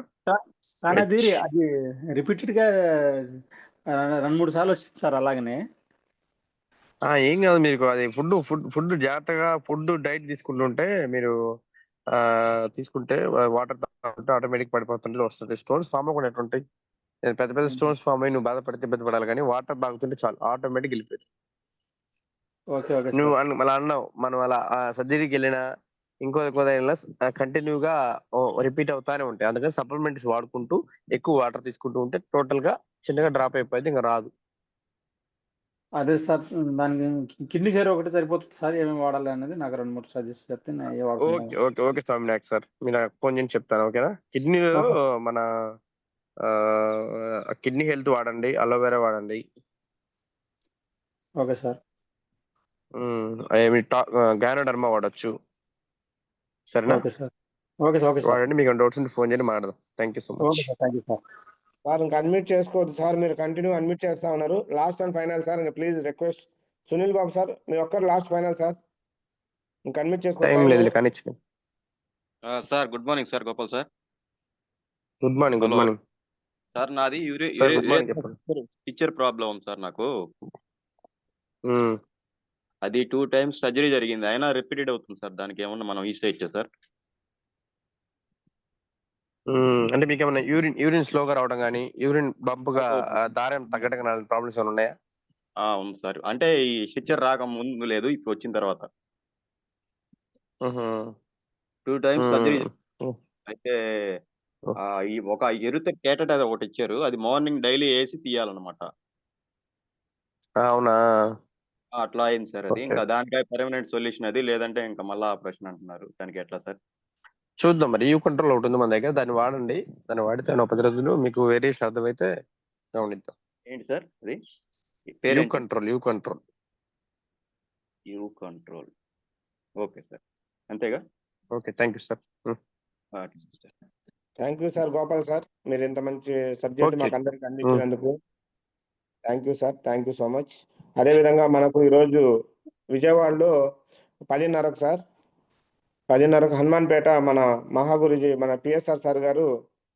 కానీ అది రిపీటెడ్ గా 2-3 సార్లు వచ్చింది సార్. అలాగనే ఏం కాదు, మీకు అది ఫుడ్ జాగ్రత్తగా డైట్ తీసుకుంటుంటే మీరు తీసుకుంటే వాటర్ తాగుతుంటే ఆటోమేటిక్ పడిపోతుంటే వస్తుంది. స్టోన్స్ ఫామ్ అవ్వకుండా ఎట్లుంటాయి? పెద్ద స్టోన్స్ ఫామ్ అయ్యి నువ్వు బాధపడితే ఇబ్బంది పడాలి, కానీ వాటర్ తాగుతుంటే చాలు, ఆటోమేటిక్ వెళ్ళిపోతుంది. ఓకే నువ్వు అలా అన్నావు, మనం అలా సర్జరీకి వెళ్ళినా ఇంకో కంటిన్యూగా రిపీట్ అవుతానే ఉంటాయి. అందుకని సప్లిమెంట్స్ వాడుకుంటూ ఎక్కువ వాటర్ తీసుకుంటూ ఉంటే టోటల్ గా చిన్నగా డ్రాప్ అయిపోయింది, ఇంకా రాదు. అదే సార్, దానికి కిడ్నీ కేర్ ఒకటి సరిపోతుంది సార్. ఏమేమి వాడాలి అనేది నాకు 2-3 సజెస్ట్ చెప్తే ఓకే స్వామినాయక్ సార్, మీరు నాకు ఫోన్ చేసి చెప్తాను, ఓకేనా? కిడ్నీలో మన కిడ్నీ హెల్త్ వాడండి, అలోవెరా వాడండి. Okay sir. గ్యానోడర్మా వాడచ్చు, సరేనా? Okay sir. Okay sir. వాడండి. మీకు డౌట్స్ ఉంటే ఫోన్ చేయండి, మాట్లాడదాం. Thank you so much. Okay sir. Thank you sir. Sir ఇంకా అడ్మిట్ చేసుకోవద్దు సార్, మీరు కంటిన్యూ అడ్మిట్ చేస్తా ఉన్నారు. లాస్ట్ అండ్ ఫైనల్ సార్, ఇంకా please request Sunil Babu sir, మీరు ఒక్కరు లాస్ట్ ఫైనల్ సార్. ఇంకా అడ్మిట్ చేసుకోవాలి కానీ. Sir good morning sir. Gopal sir. Good morning sir. నాది పిక్చర్ ప్రాబ్లం ఉంది సార్ నాకు. అది 2 times సర్జరీ జరిగింది, అయినా రిపీటెడ్ అవుతుంది సార్. దానికి ఏమన్నా మనం ఈసేయచ్చా సార్? అంటే మీకు ఏమన్నా యూరిన్ స్లోగా రావడం కానీ, యూరిన్ బంప్గా దారం తగ్గడం కానీ ప్రాబ్లమ్స్ ఏమైనా ఉన్నాయా? ఉంది సార్. అంటే ఈ పిక్చర్ రాక ముందు లేదు, ఇప్పుడు వచ్చిన తర్వాత 2 times సర్జరీ. అయితే ఈ ఒక ఎరుత కేటెట్ అది ఒకటి ఇచ్చారు, అది మార్నింగ్ డైలీ వేసి తీయాలన్నమాట. అవునా? అట్లా అయింది సార్ అది. ఇంకా దానికై పర్మనెంట్ సొల్యూషన్ అది, లేదంటే ఇంకా మళ్ళీ ఆపరేషన్ అంటున్నారు. దానికి ఎట్లా సార్? చూద్దాం మరి. యూ కంట్రోల్ ఒకటి ఉంది మన దగ్గర, దాన్ని వాడండి. దాన్ని వాడితే 10 రోజులు మీకు వేరియేషన్ అర్థమైతే గమనిద్దాం. ఏంటి సార్ అది? You control. ఓకే సార్, అంతేగా? Okay, thank you sir. Thank you sir Gopal sir, మీరు ఇంత మంచి సబ్జెక్ట్ మాకు అందరికి అందించినందుకు thank you sir. Thank you so much. అదేవిధంగా మనకు ఈరోజు విజయవాడలో 10:30కు సార్, 10:30కు హనుమాన్పేట మన మహాగురుజీ మన పిఎస్ఆర్ సార్ గారు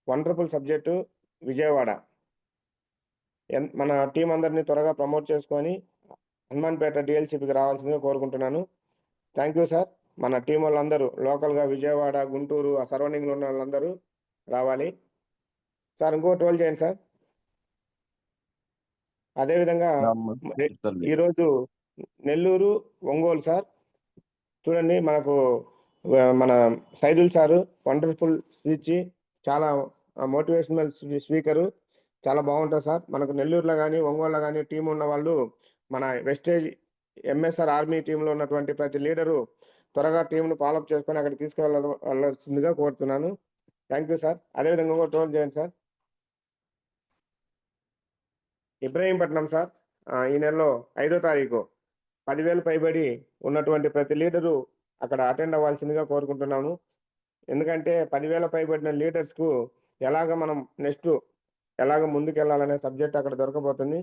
వండర్ఫుల్ సబ్జెక్టు విజయవాడ. మన టీం అందరినీ త్వరగా ప్రమోట్ చేసుకొని హనుమాన్పేట డిఎల్సిపికి రావాల్సిందిగా కోరుకుంటున్నాను. Thank you sir. మన టీం వాళ్ళందరూ లోకల్గా విజయవాడ, గుంటూరు, ఆ సరౌండింగ్లో ఉన్న వాళ్ళందరూ రావాలి సార్. ఇంకో 12 చేయండి సార్. అదేవిధంగా ఈరోజు నెల్లూరు, ఒంగోలు సార్ చూడండి, మనకు మన సైదుల్ సారు వండర్ఫుల్ స్పీచ్, చాలా మోటివేషనల్ స్పీకరు చాలా బాగుంటుంది సార్. మనకు నెల్లూరులో కానీ ఒంగోలులో కానీ టీం ఉన్న వాళ్ళు మన వెస్టేజ్ ఎంఎస్ఆర్ ఆర్మీ టీంలో ఉన్నటువంటి ప్రతి లీడరు త్వరగా టీంను ఫాలోఅప్ చేసుకొని అక్కడికి తీసుకెళ్ళవలసిందిగా కోరుతున్నాను. Thank you sir. అదేవిధంగా ఇంకో ట్రోల్ చేయండి సార్. ఇబ్రహీంపట్నం సార్, ఈ నెలలో 5వ తారీఖు 10,000 పైబడి ఉన్నటువంటి ప్రతి లీడరు అక్కడ అటెండ్ అవ్వాల్సిందిగా కోరుకుంటున్నాము. ఎందుకంటే 10,000 పైబడిన లీడర్స్కు ఎలాగ మనం నెక్స్ట్ ఎలాగ ముందుకెళ్ళాలనే సబ్జెక్ట్ అక్కడ దొరకబోతుంది.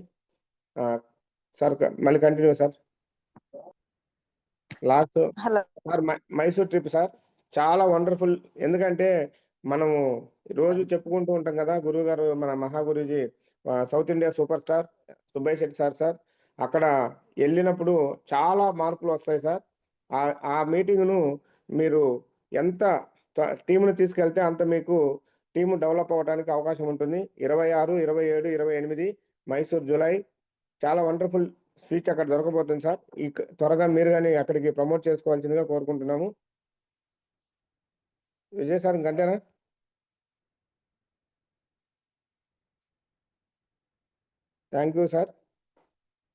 సార్ మళ్ళీ continue sir. Last sir Mysore trip sir చాలా వండర్ఫుల్. ఎందుకంటే మనము రోజు చెప్పుకుంటూ ఉంటాం కదా, గురువు గారు మన Mahaguruji south India superstar Subbaiah Shetty sir అక్కడ వెళ్ళినప్పుడు చాలా మార్పులు వస్తాయి సార్. ఆ మీటింగ్ను మీరు ఎంత టీంను తీసుకెళ్తే అంత మీకు టీము డెవలప్ అవ్వడానికి అవకాశం ఉంటుంది. 26, 27, 28 మైసూర్ జూలై చాలా వండర్ఫుల్ స్పీచ్ అక్కడ దొరకబోతుంది సార్. త్వరగా మీరు కానీ అక్కడికి ప్రమోట్ చేసుకోవాల్సిందిగా కోరుకుంటున్నాము. విజయ్ సార్ ఇంకంతేనా? Thank you sir.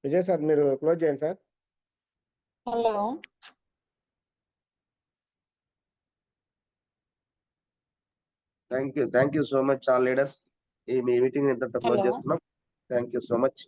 Vijay sir మీరు క్లోజ్ చేయండి sir. Hello, thank you so much all leaders. ఈ మీ మీటింగ్ ఇంత క్లోజ్ హలో. చేస్తున్నాం. Thank you so much.